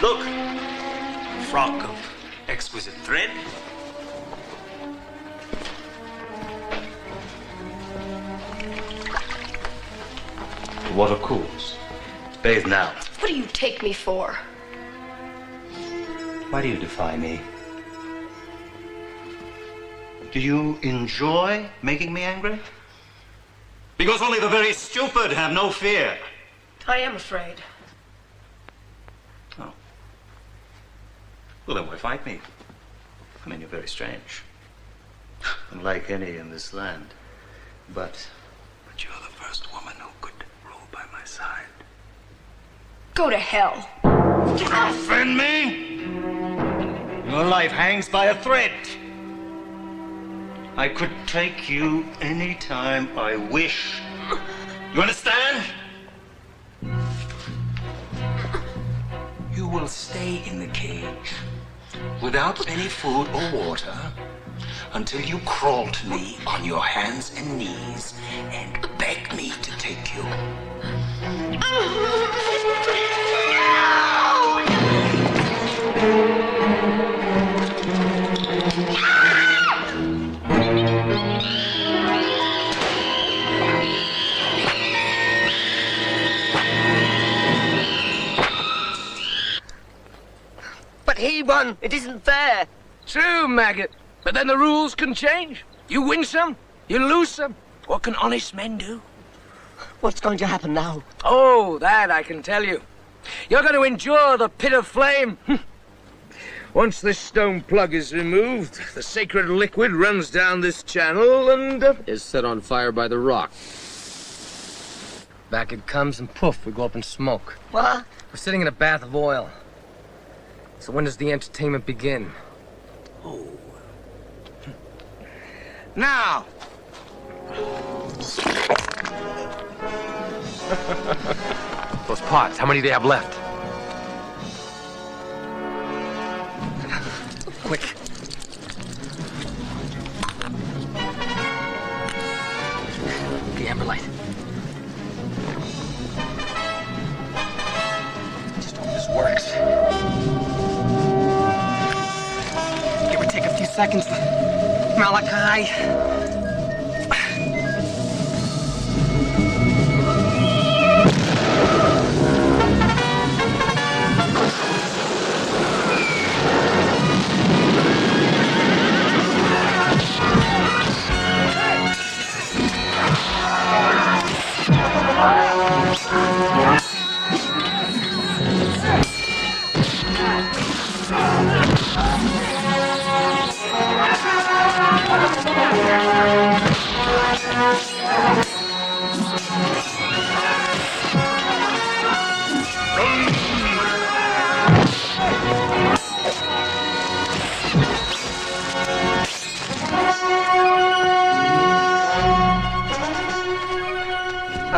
Speaker 13: look, a frock of exquisite thread. The water cools. Bathe now.
Speaker 4: What do you take me for?
Speaker 13: Why do you defy me? Do you enjoy making me angry? Because only the very stupid have no fear.
Speaker 4: I am afraid.
Speaker 13: Oh. Well, then why fight me? I mean, you're very strange. Unlike any in this land. But you're the first woman who could rule by my side.
Speaker 4: Go to hell.
Speaker 13: Offend me? Your life hangs by a thread. I could take you any time I wish. You understand? You will stay in the cage without any food or water until you crawl to me on your hands and knees and beg me to take you.
Speaker 3: But he won. It isn't fair.
Speaker 15: True, maggot. But then the rules can change. You win some, you lose some. What can honest men do?
Speaker 3: What's going to happen now?
Speaker 15: Oh, that I can tell you. You're going to endure the pit of flame. Once this stone plug is removed, the sacred liquid runs down this channel and...
Speaker 7: is set on fire by the rock. Back it comes and poof, we go up in smoke.
Speaker 3: What?
Speaker 7: We're sitting in a bath of oil. So when does the entertainment begin?
Speaker 3: Oh. Now!
Speaker 7: Those pots, how many do they have left? Quick. The amber light. Just hope this works. Give or take a few seconds. Malachi.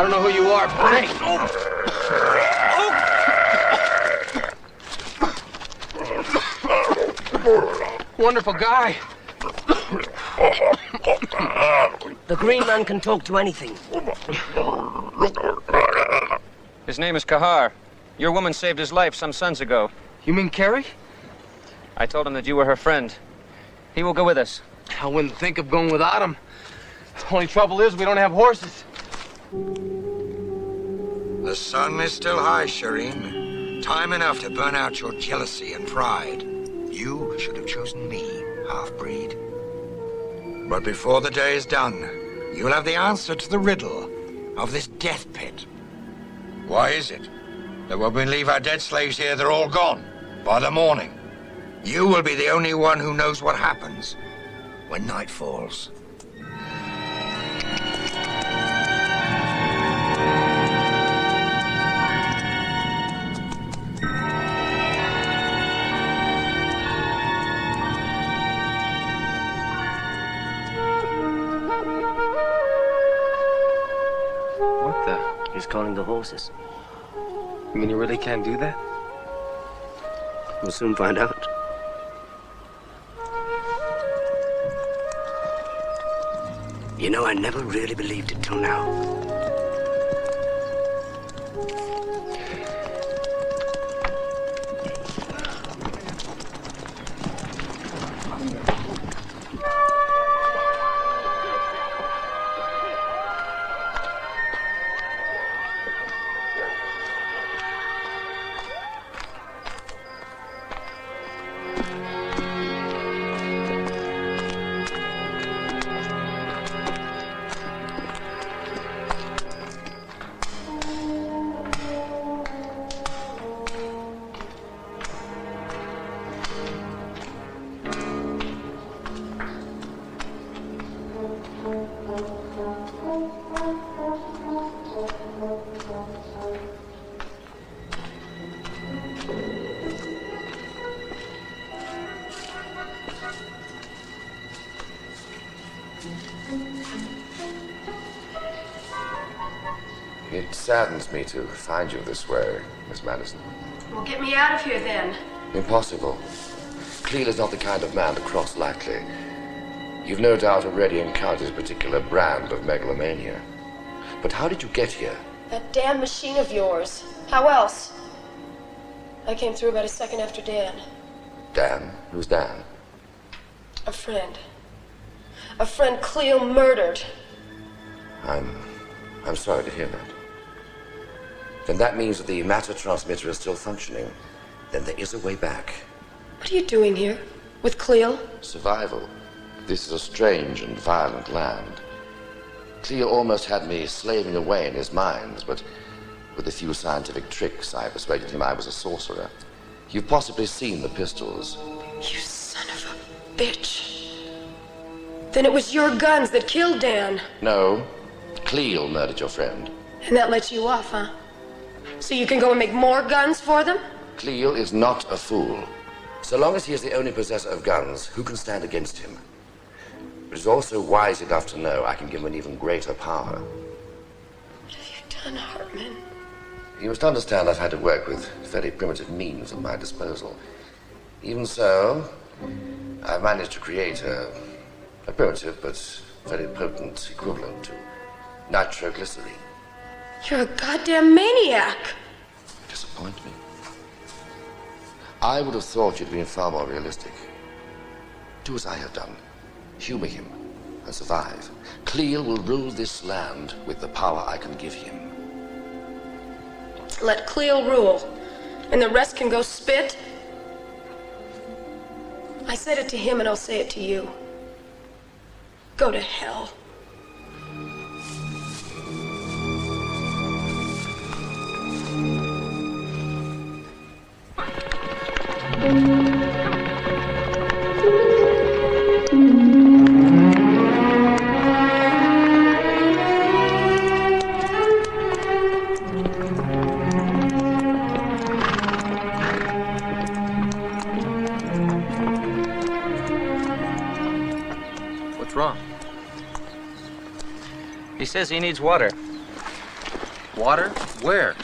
Speaker 7: don't know who you are, but wonderful guy.
Speaker 3: The green man can talk to anything.
Speaker 2: His name is Kahar. Your woman saved his life some suns ago.
Speaker 7: You mean Carrie?
Speaker 2: I told him that you were her friend. He will go with us.
Speaker 7: I wouldn't think of going without him. The only trouble is we don't have horses.
Speaker 5: The sun is still high, Shireen. Time enough to burn out your jealousy and pride. You should have chosen me, half-breed. But before the day is done, you'll have the answer to the riddle of this death pit. Why is it that when we leave our dead slaves here, they're all gone by the morning? You will be the only one who knows what happens when night falls.
Speaker 7: What the?
Speaker 14: He's calling the horses.
Speaker 7: You mean you really can't do that?
Speaker 14: We'll soon find out. You know, I never really believed it till now.
Speaker 6: It saddens me to find you this way, Miss Madison.
Speaker 4: Well, get me out of here then.
Speaker 6: Impossible. Cleel is not the kind of man to cross lightly. You've no doubt already encountered his particular brand of megalomania. But how did you get here?
Speaker 4: That damn machine of yours. How else? I came through about a second after Dan.
Speaker 6: Dan? Who's Dan?
Speaker 4: A friend. A friend Cleo murdered.
Speaker 6: I'm sorry to hear that. Then that means that the matter transmitter is still functioning. Then there is a way back.
Speaker 4: What are you doing here? With Cleo?
Speaker 6: Survival. This is a strange and violent land. Cleo almost had me slaving away in his mines, but with a few scientific tricks, I persuaded him I was a sorcerer. You've possibly seen the pistols.
Speaker 4: You son of a bitch. Then it was your guns that killed Dan.
Speaker 6: No. Cleo murdered your friend.
Speaker 4: And that lets you off, huh? So you can go and make more guns for them?
Speaker 6: Cleo is not a fool. So long as he is the only possessor of guns, who can stand against him? But he's also wise enough to know I can give him an even greater power.
Speaker 4: What have you done, Hartmann?
Speaker 6: You must understand I've had to work with very primitive means at my disposal. Even so, I've managed to create a primitive but very potent equivalent to nitroglycerine.
Speaker 4: You're a goddamn maniac.
Speaker 6: You disappoint me. I would have thought you'd been far more realistic. Do as I have done. Humor him and survive. Cleo will rule this land with the power I can give him.
Speaker 4: Let Cleo rule, and the rest can go spit. I said it to him, and I'll say it to you. Go to hell.
Speaker 2: What's wrong? He says he needs water.
Speaker 23: Water? Where?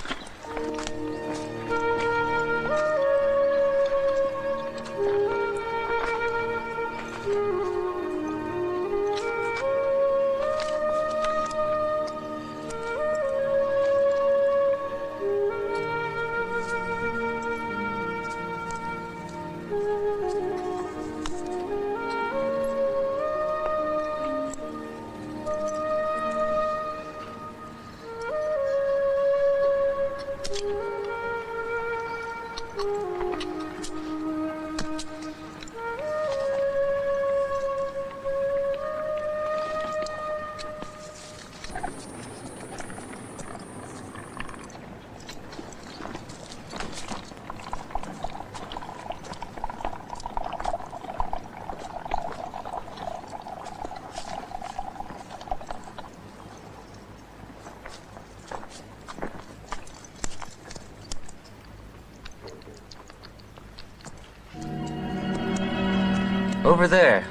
Speaker 2: Over there.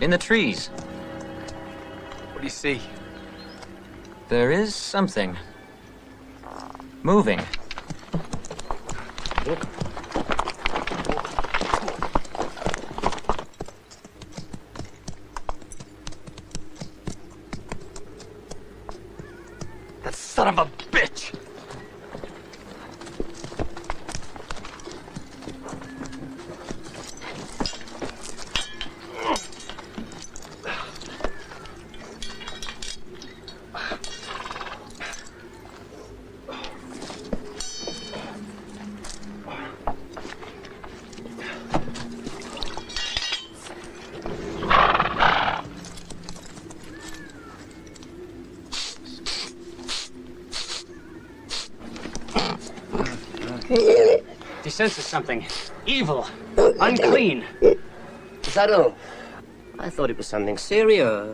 Speaker 2: In the trees.
Speaker 23: What do you see?
Speaker 2: There is something. Moving.
Speaker 23: That son of a bitch!
Speaker 14: He senses something. Evil. Unclean.
Speaker 3: Is that all? I thought it was something serious.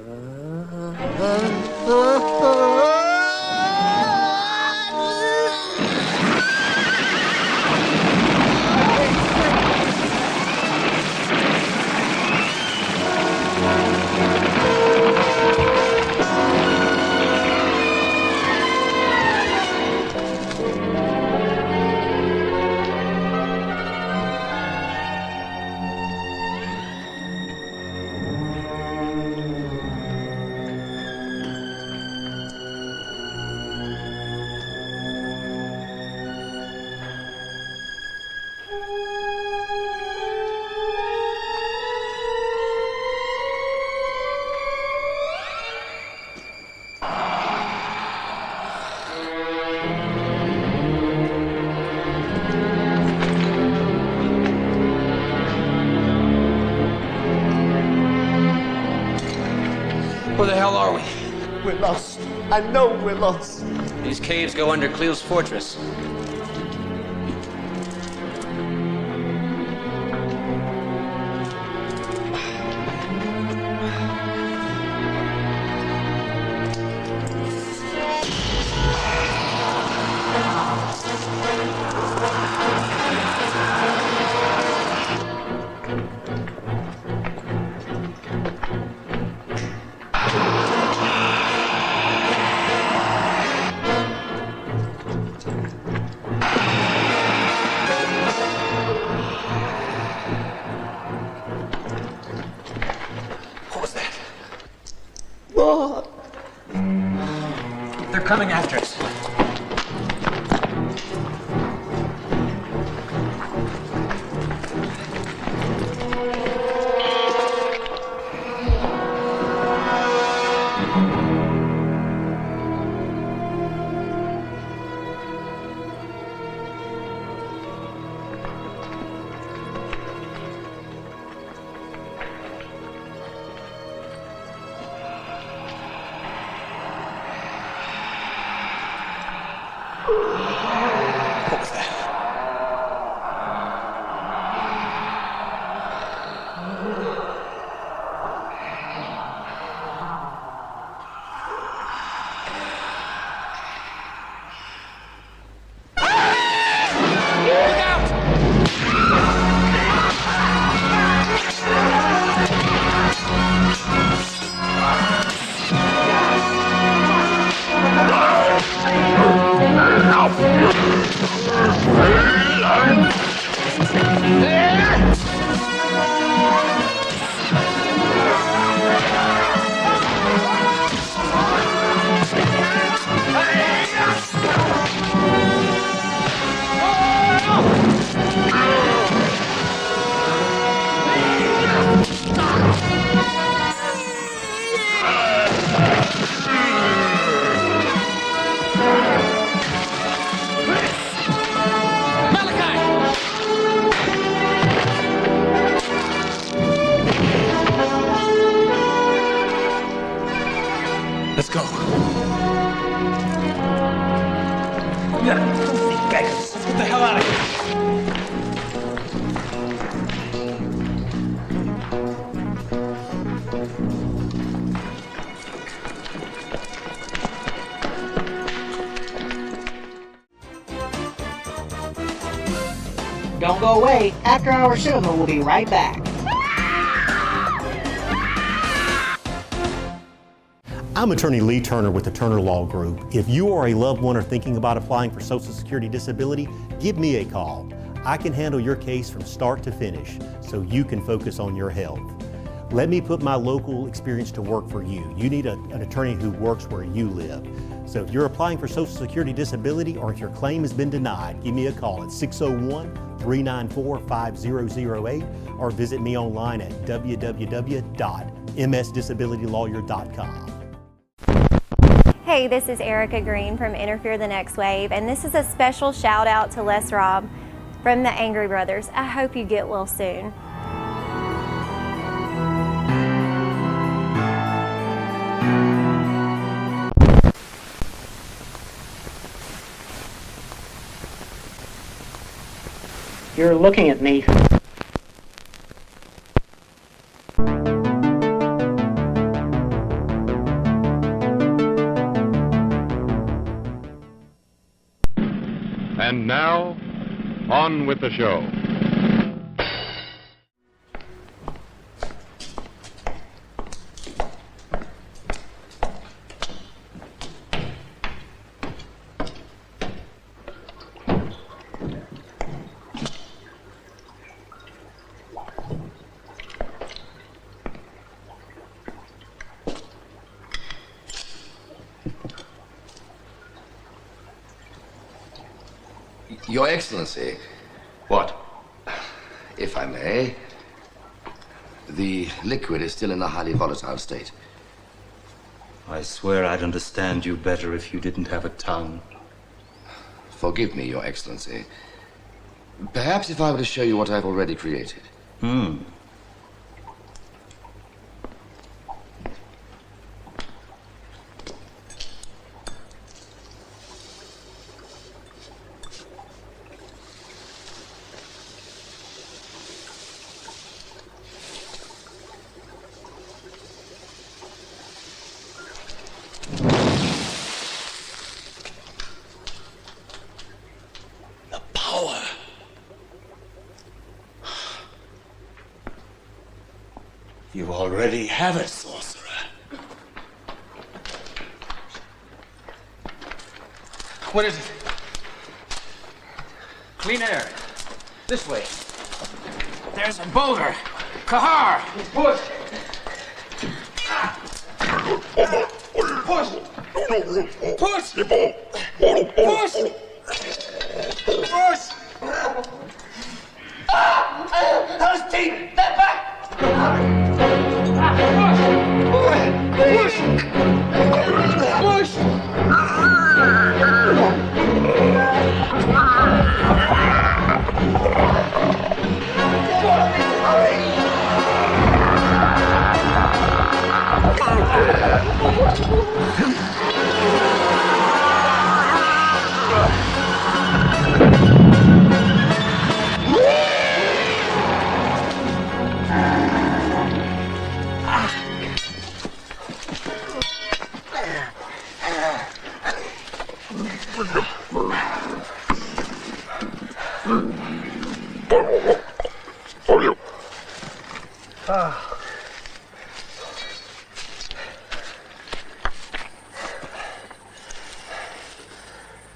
Speaker 2: Where the hell are we?
Speaker 3: We're lost. I know we're lost.
Speaker 2: These caves go under Cleo's fortress. They're coming after us.
Speaker 23: go. Yeah, filthy beggars. Let's get the hell out of here.
Speaker 8: Don't go away. After our cinema, we'll be right back.
Speaker 9: I'm attorney Lee Turner with the Turner Law Group. If you or a loved one are thinking about applying for Social Security disability, give me a call. I can handle your case from start to finish so you can focus on your health. Let me put my local experience to work for you. You need an attorney who works where you live. So if you're applying for Social Security disability or if your claim has been denied, give me a call at 601-394-5008 or visit me online at www.msdisabilitylawyer.com.
Speaker 10: Hey, this is Erica Green from Interfere the Next Wave, and this is a special shout out to Les Robb from the Angry Brothers. I hope you get well soon.
Speaker 8: You're looking at me.
Speaker 12: And now, on with the show.
Speaker 6: Your Excellency. What? If I may, the liquid is still in a highly volatile state.
Speaker 13: I swear I'd understand you better if you didn't have a tongue.
Speaker 6: Forgive me, Your Excellency. Perhaps if I were to show you what I've already created.
Speaker 13: You already have it, sorcerer.
Speaker 2: What is it? Clean air. This way. There's a boulder. Kahar! Push! Push! Push! Push! Push!
Speaker 23: Those teeth! Step back! Push! Push!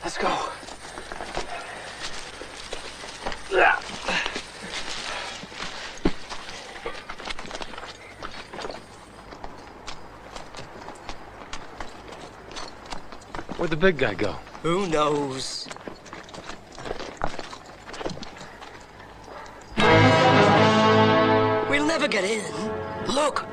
Speaker 2: Let's go.
Speaker 23: Where'd the big guy go?
Speaker 8: Who knows? We'll never get in. Look.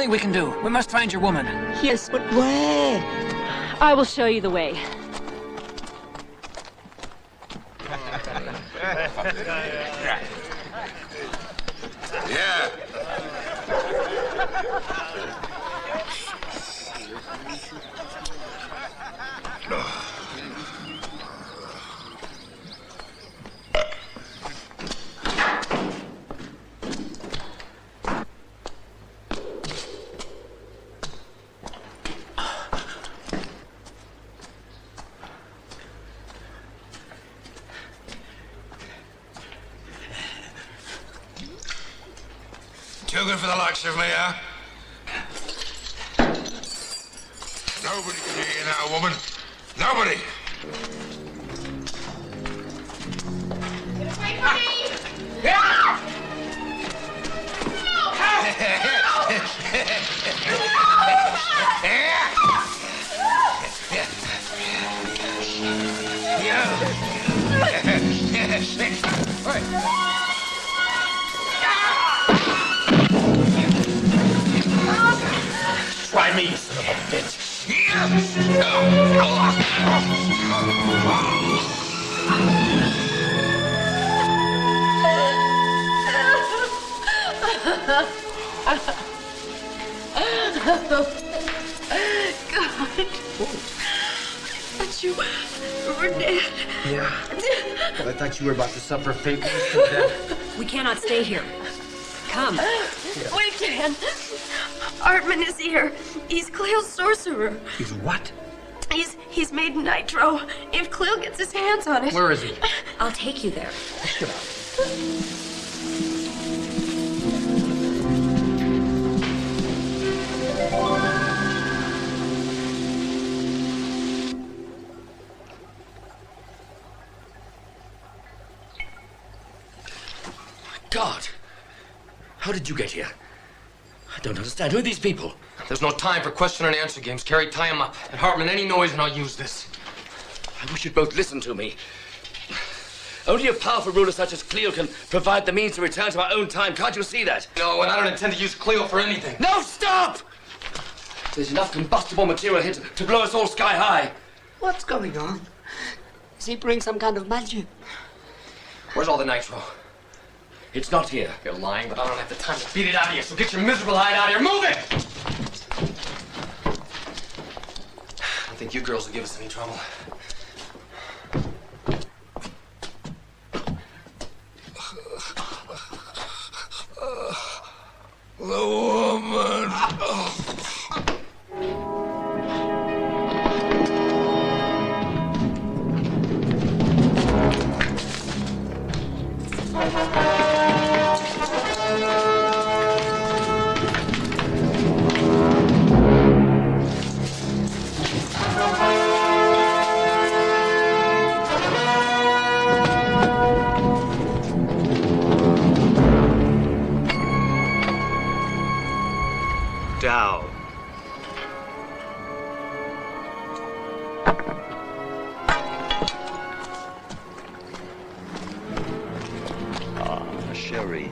Speaker 2: thing we can do. We must find your woman.
Speaker 11: Yes, but where?
Speaker 27: I will show you the way.
Speaker 5: Yeah. Too good for the likes of me, huh? Nobody can hear you now, woman. Nobody.
Speaker 23: Try me, you son of a bitch.
Speaker 4: God. Thought you were dead.
Speaker 23: Yeah. Well, I thought you were about to suffer fate so death.
Speaker 1: We cannot stay here. Come.
Speaker 4: We can. Hartmann is here. He's Cleo's sorcerer.
Speaker 23: He's what?
Speaker 4: He's made nitro. If Cleo gets his hands on it.
Speaker 23: Where is he?
Speaker 1: I'll take you there.
Speaker 23: Shut up. God! How did you get here? I don't understand. Who are these people?
Speaker 7: There's no time for question and answer games. Carrie, tie him up. And Hartmann, any noise and I'll use this.
Speaker 23: I wish you'd both listen to me. Only a powerful ruler such as Cleo can provide the means to return to our own time. Can't you see that?
Speaker 7: No, and I don't intend to use Cleo for anything.
Speaker 23: No, stop! There's enough combustible material here to blow us all sky high.
Speaker 14: What's going on? Is he bring some kind of magic?
Speaker 7: Where's all the nitro?
Speaker 23: It's not here.
Speaker 7: You're lying, but I don't have the time to beat it out of you, so get your miserable hide out of here. Move it! I don't think you girls will give us any trouble.
Speaker 5: The woman.
Speaker 13: Down. Sherry.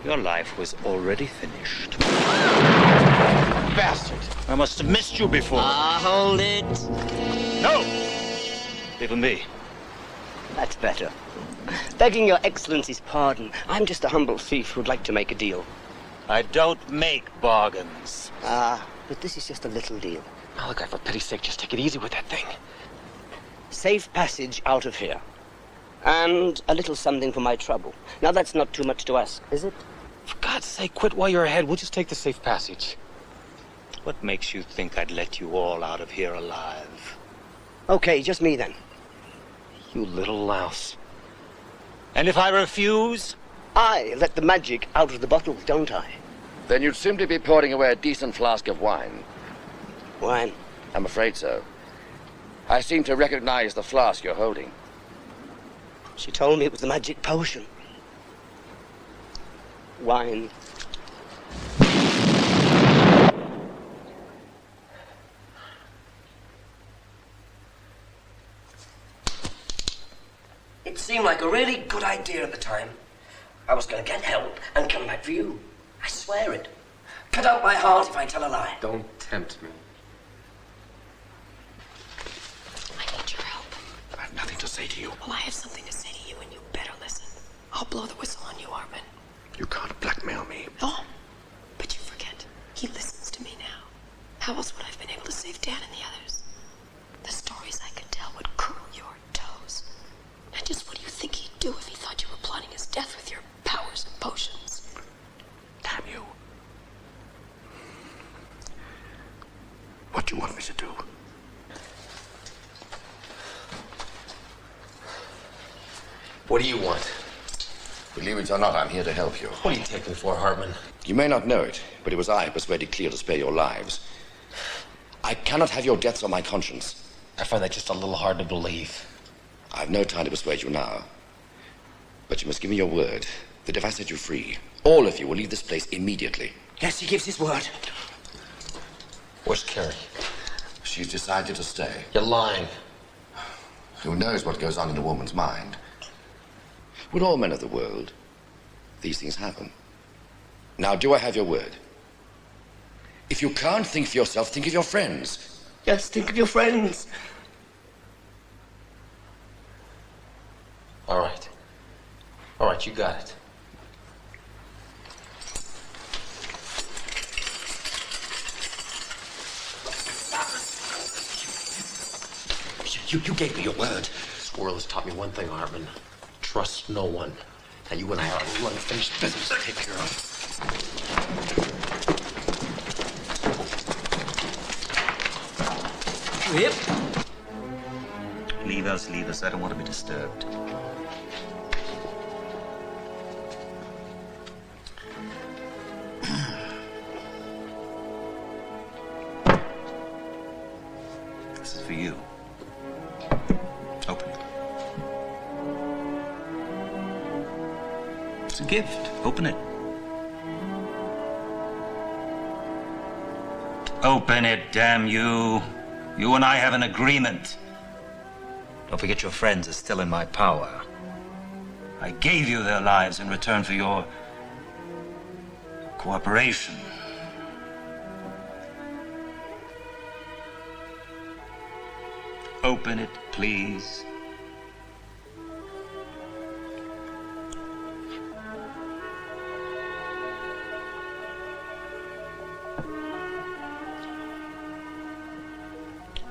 Speaker 13: Your life was already finished.
Speaker 7: Bastard!
Speaker 13: I must have missed you before.
Speaker 14: Hold it.
Speaker 13: No! Even me.
Speaker 14: That's better. Begging your excellency's pardon, I'm just a humble thief who'd like to make a deal.
Speaker 13: I don't make bargains.
Speaker 14: But this is just a little deal.
Speaker 7: Malachi, for pity's sake, just take it easy with that thing.
Speaker 14: Safe passage out of here. And a little something for my trouble. Now that's not too much to ask, is it?
Speaker 7: For God's sake, quit while you're ahead. We'll just take the safe passage.
Speaker 13: What makes you think I'd let you all out of here alive?
Speaker 14: Okay, just me then.
Speaker 7: You little louse.
Speaker 13: And if I refuse?
Speaker 14: I let the magic out of the bottle, don't I?
Speaker 6: Then you'd simply be pouring away a decent flask of wine.
Speaker 14: Wine?
Speaker 6: I'm afraid so. I seem to recognize the flask you're holding.
Speaker 14: She told me it was the magic potion. Wine. It seemed like a really good idea at the time. I was going to get help and come back for you. I swear it. cut out my heart if I tell a lie.
Speaker 7: Don't tempt me.
Speaker 4: I need your help.
Speaker 14: I have nothing to say to you.
Speaker 4: Well, I have something to say to you, and you better listen. I'll blow the whistle on you, Hartmann.
Speaker 14: You can't blackmail me.
Speaker 4: Oh, but you forget. He listens to me now. How else would I have been able to save Dan and the others? The stories I could tell would curl your toes. And just what do you think he'd do if he thought you were plotting his death with your powers and potions?
Speaker 14: Damn you. What do you want me to do?
Speaker 7: What do you want?
Speaker 6: Believe it or not, I'm here to help you.
Speaker 7: What do you take me for, Hartmann?
Speaker 6: You may not know it, but it was I who persuaded Cleo to spare your lives. I cannot have your deaths on my conscience.
Speaker 7: I find that just a little hard to believe.
Speaker 6: I have no time to persuade you now. But you must give me your word that if I set you free, all of you will leave this place immediately.
Speaker 14: Yes, he gives his word.
Speaker 7: Where's Carrie?
Speaker 6: She's decided to stay.
Speaker 7: You're lying.
Speaker 6: Who knows what goes on in a woman's mind? With all men of the world, these things happen. Now, do I have your word? If you can't think for yourself, think of your friends.
Speaker 14: Yes, think of your friends.
Speaker 7: All right. All right, you got it.
Speaker 14: You gave me your word.
Speaker 7: Squirrel has taught me one thing, Hartmann. Trust no one. Now, you and I are unfinished business to take care of.
Speaker 14: Yep.
Speaker 13: Leave us, leave us. I don't want to be disturbed. This is for you. Open it. It's a gift. Open it. Open it, damn you. You and I have an agreement. Don't forget your friends are still in my power. I gave you their lives in return for your cooperation. Open it, please.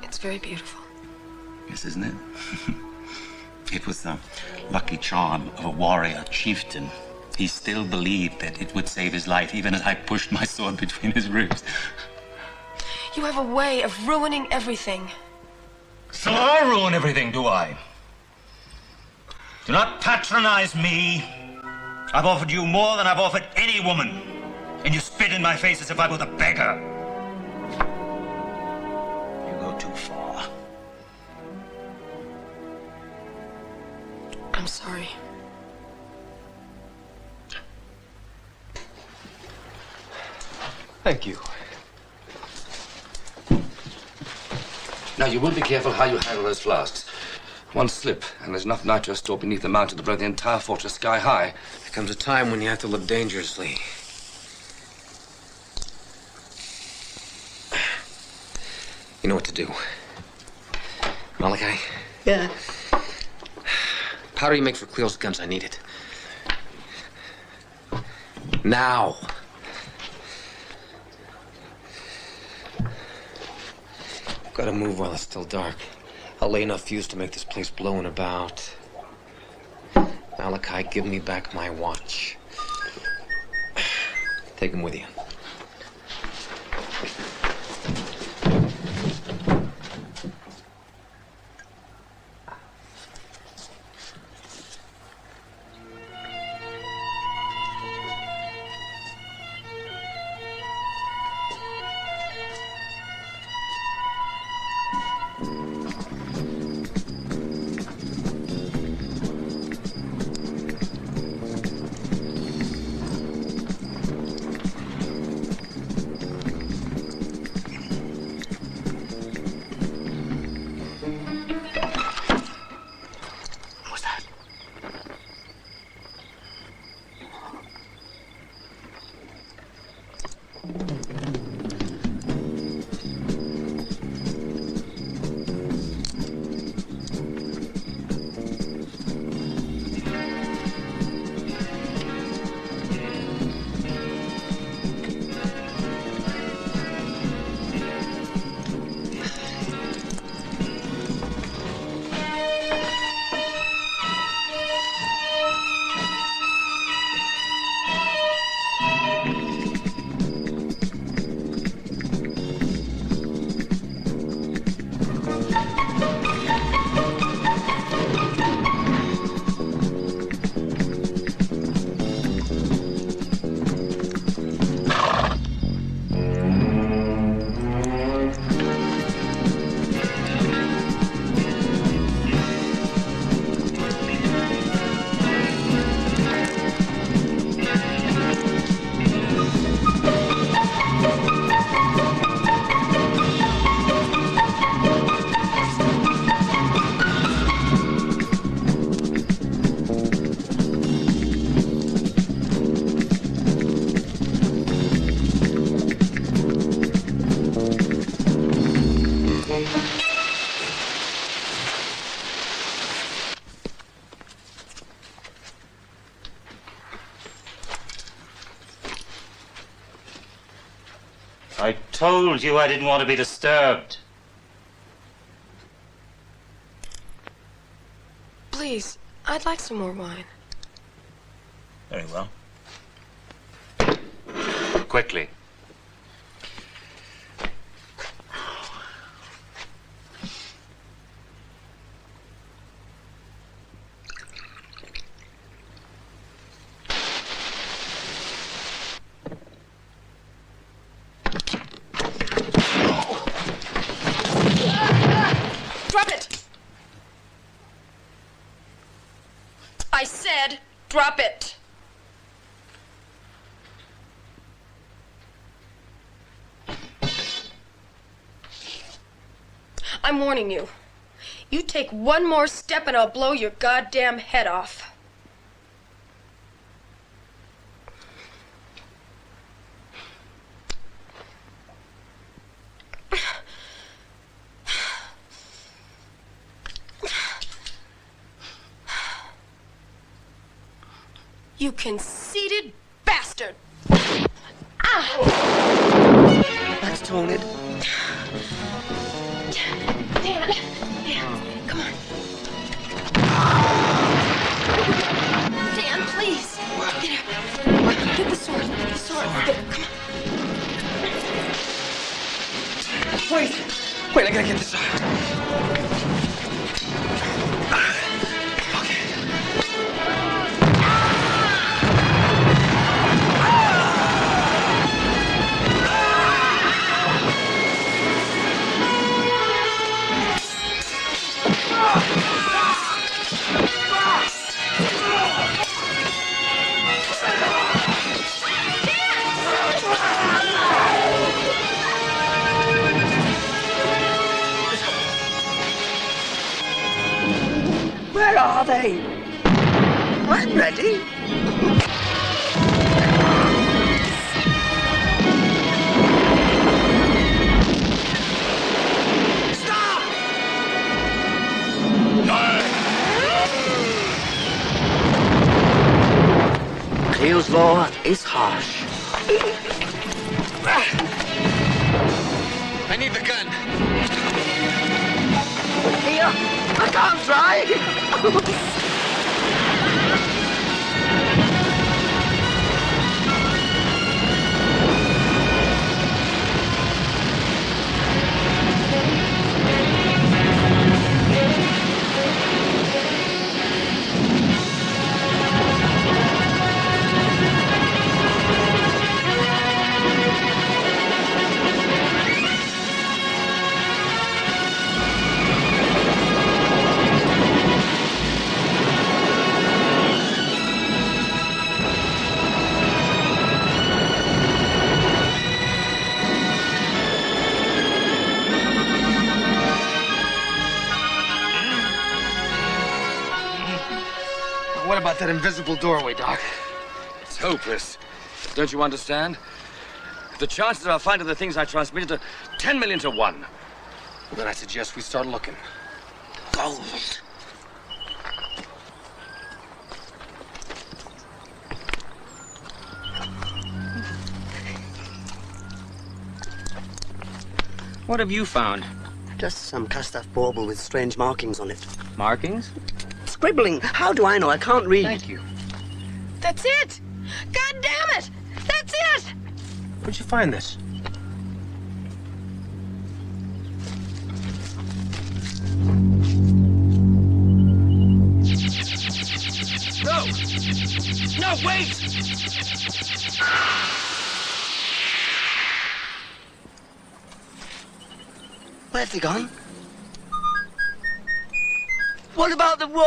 Speaker 4: It's very beautiful.
Speaker 13: Yes, isn't it? It was the lucky charm of a warrior chieftain. He still believed that it would save his life, even as I pushed my sword between his ribs.
Speaker 4: You have a way of ruining everything.
Speaker 13: So I ruin everything, do I? Do not patronize me. I've offered you more than I've offered any woman. And you spit in my face as if I were the beggar. You go too far.
Speaker 4: I'm sorry.
Speaker 7: Thank you.
Speaker 23: Now, you will be careful how you handle those flasks. One slip, and there's enough nitro stored beneath the mountain to blow the entire fortress sky high.
Speaker 7: There comes a time when you have to live dangerously. You know what to do. Malachi?
Speaker 14: Yeah.
Speaker 7: Powder you make for Cleo's guns, I need it. Now. Gotta move while it's still dark. I'll lay enough fuse to make this place blow in about. Malachi, give me back my watch. Take him with you.
Speaker 13: told you I didn't want to be disturbed.
Speaker 4: Please, I'd like some more wine.
Speaker 13: Very well. Quickly.
Speaker 4: Drop it! I said, drop it! I'm warning you. You take one more step and I'll blow your goddamn head off. You conceited bastard! Ah!
Speaker 3: That's torn it.
Speaker 4: Dan, come on. Dan, please. Get her. Get the sword. Get the sword. Come on.
Speaker 15: Wait, I gotta get this out.
Speaker 3: Where are they? I'm ready. Stop!
Speaker 14: Cleo's law is harsh.
Speaker 15: I need the gun.
Speaker 3: Here, I can't try.
Speaker 15: What about that invisible doorway, Doc?
Speaker 23: It's hopeless. Don't you understand? The chances of our finding the things I transmitted are 10 million to 1.
Speaker 15: Then I suggest we start looking.
Speaker 3: Gold.
Speaker 2: What have you found?
Speaker 14: Just some cast-off bauble with strange markings on it.
Speaker 2: Markings?
Speaker 14: Scribbling. How do I know? I can't read.
Speaker 15: Thank you.
Speaker 4: That's it! God damn it! That's it!
Speaker 15: Where'd you find this?
Speaker 23: No! No, wait!
Speaker 14: Where's he gone? What about the watch?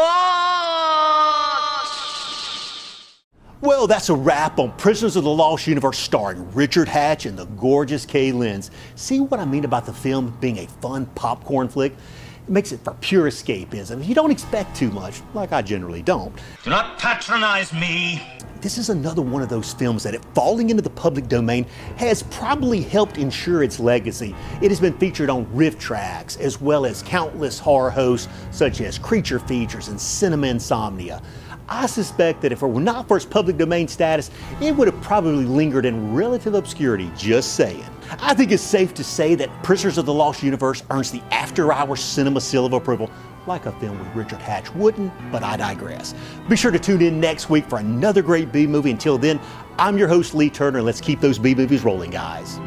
Speaker 9: Well, that's a wrap on Prisoners of the Lost Universe starring Richard Hatch and the gorgeous Kay Lenz. See what I mean about the film being a fun popcorn flick? It makes it for pure escapism. You don't expect too much, like I generally don't.
Speaker 13: Do not patronize me.
Speaker 9: This is another one of those films that, falling into the public domain, has probably helped ensure its legacy. It has been featured on riff tracks, as well as countless horror hosts such as Creature Features and Cinema Insomnia. I suspect that if it were not for its public domain status, it would have probably lingered in relative obscurity, just saying. I think it's safe to say that Prisoners of the Lost Universe earns the after-hours cinema seal of approval, like a film with Richard Hatch wouldn't, but I digress. Be sure to tune in next week for another great B movie. Until then, I'm your host, Lee Turner, and let's keep those B movies rolling, guys.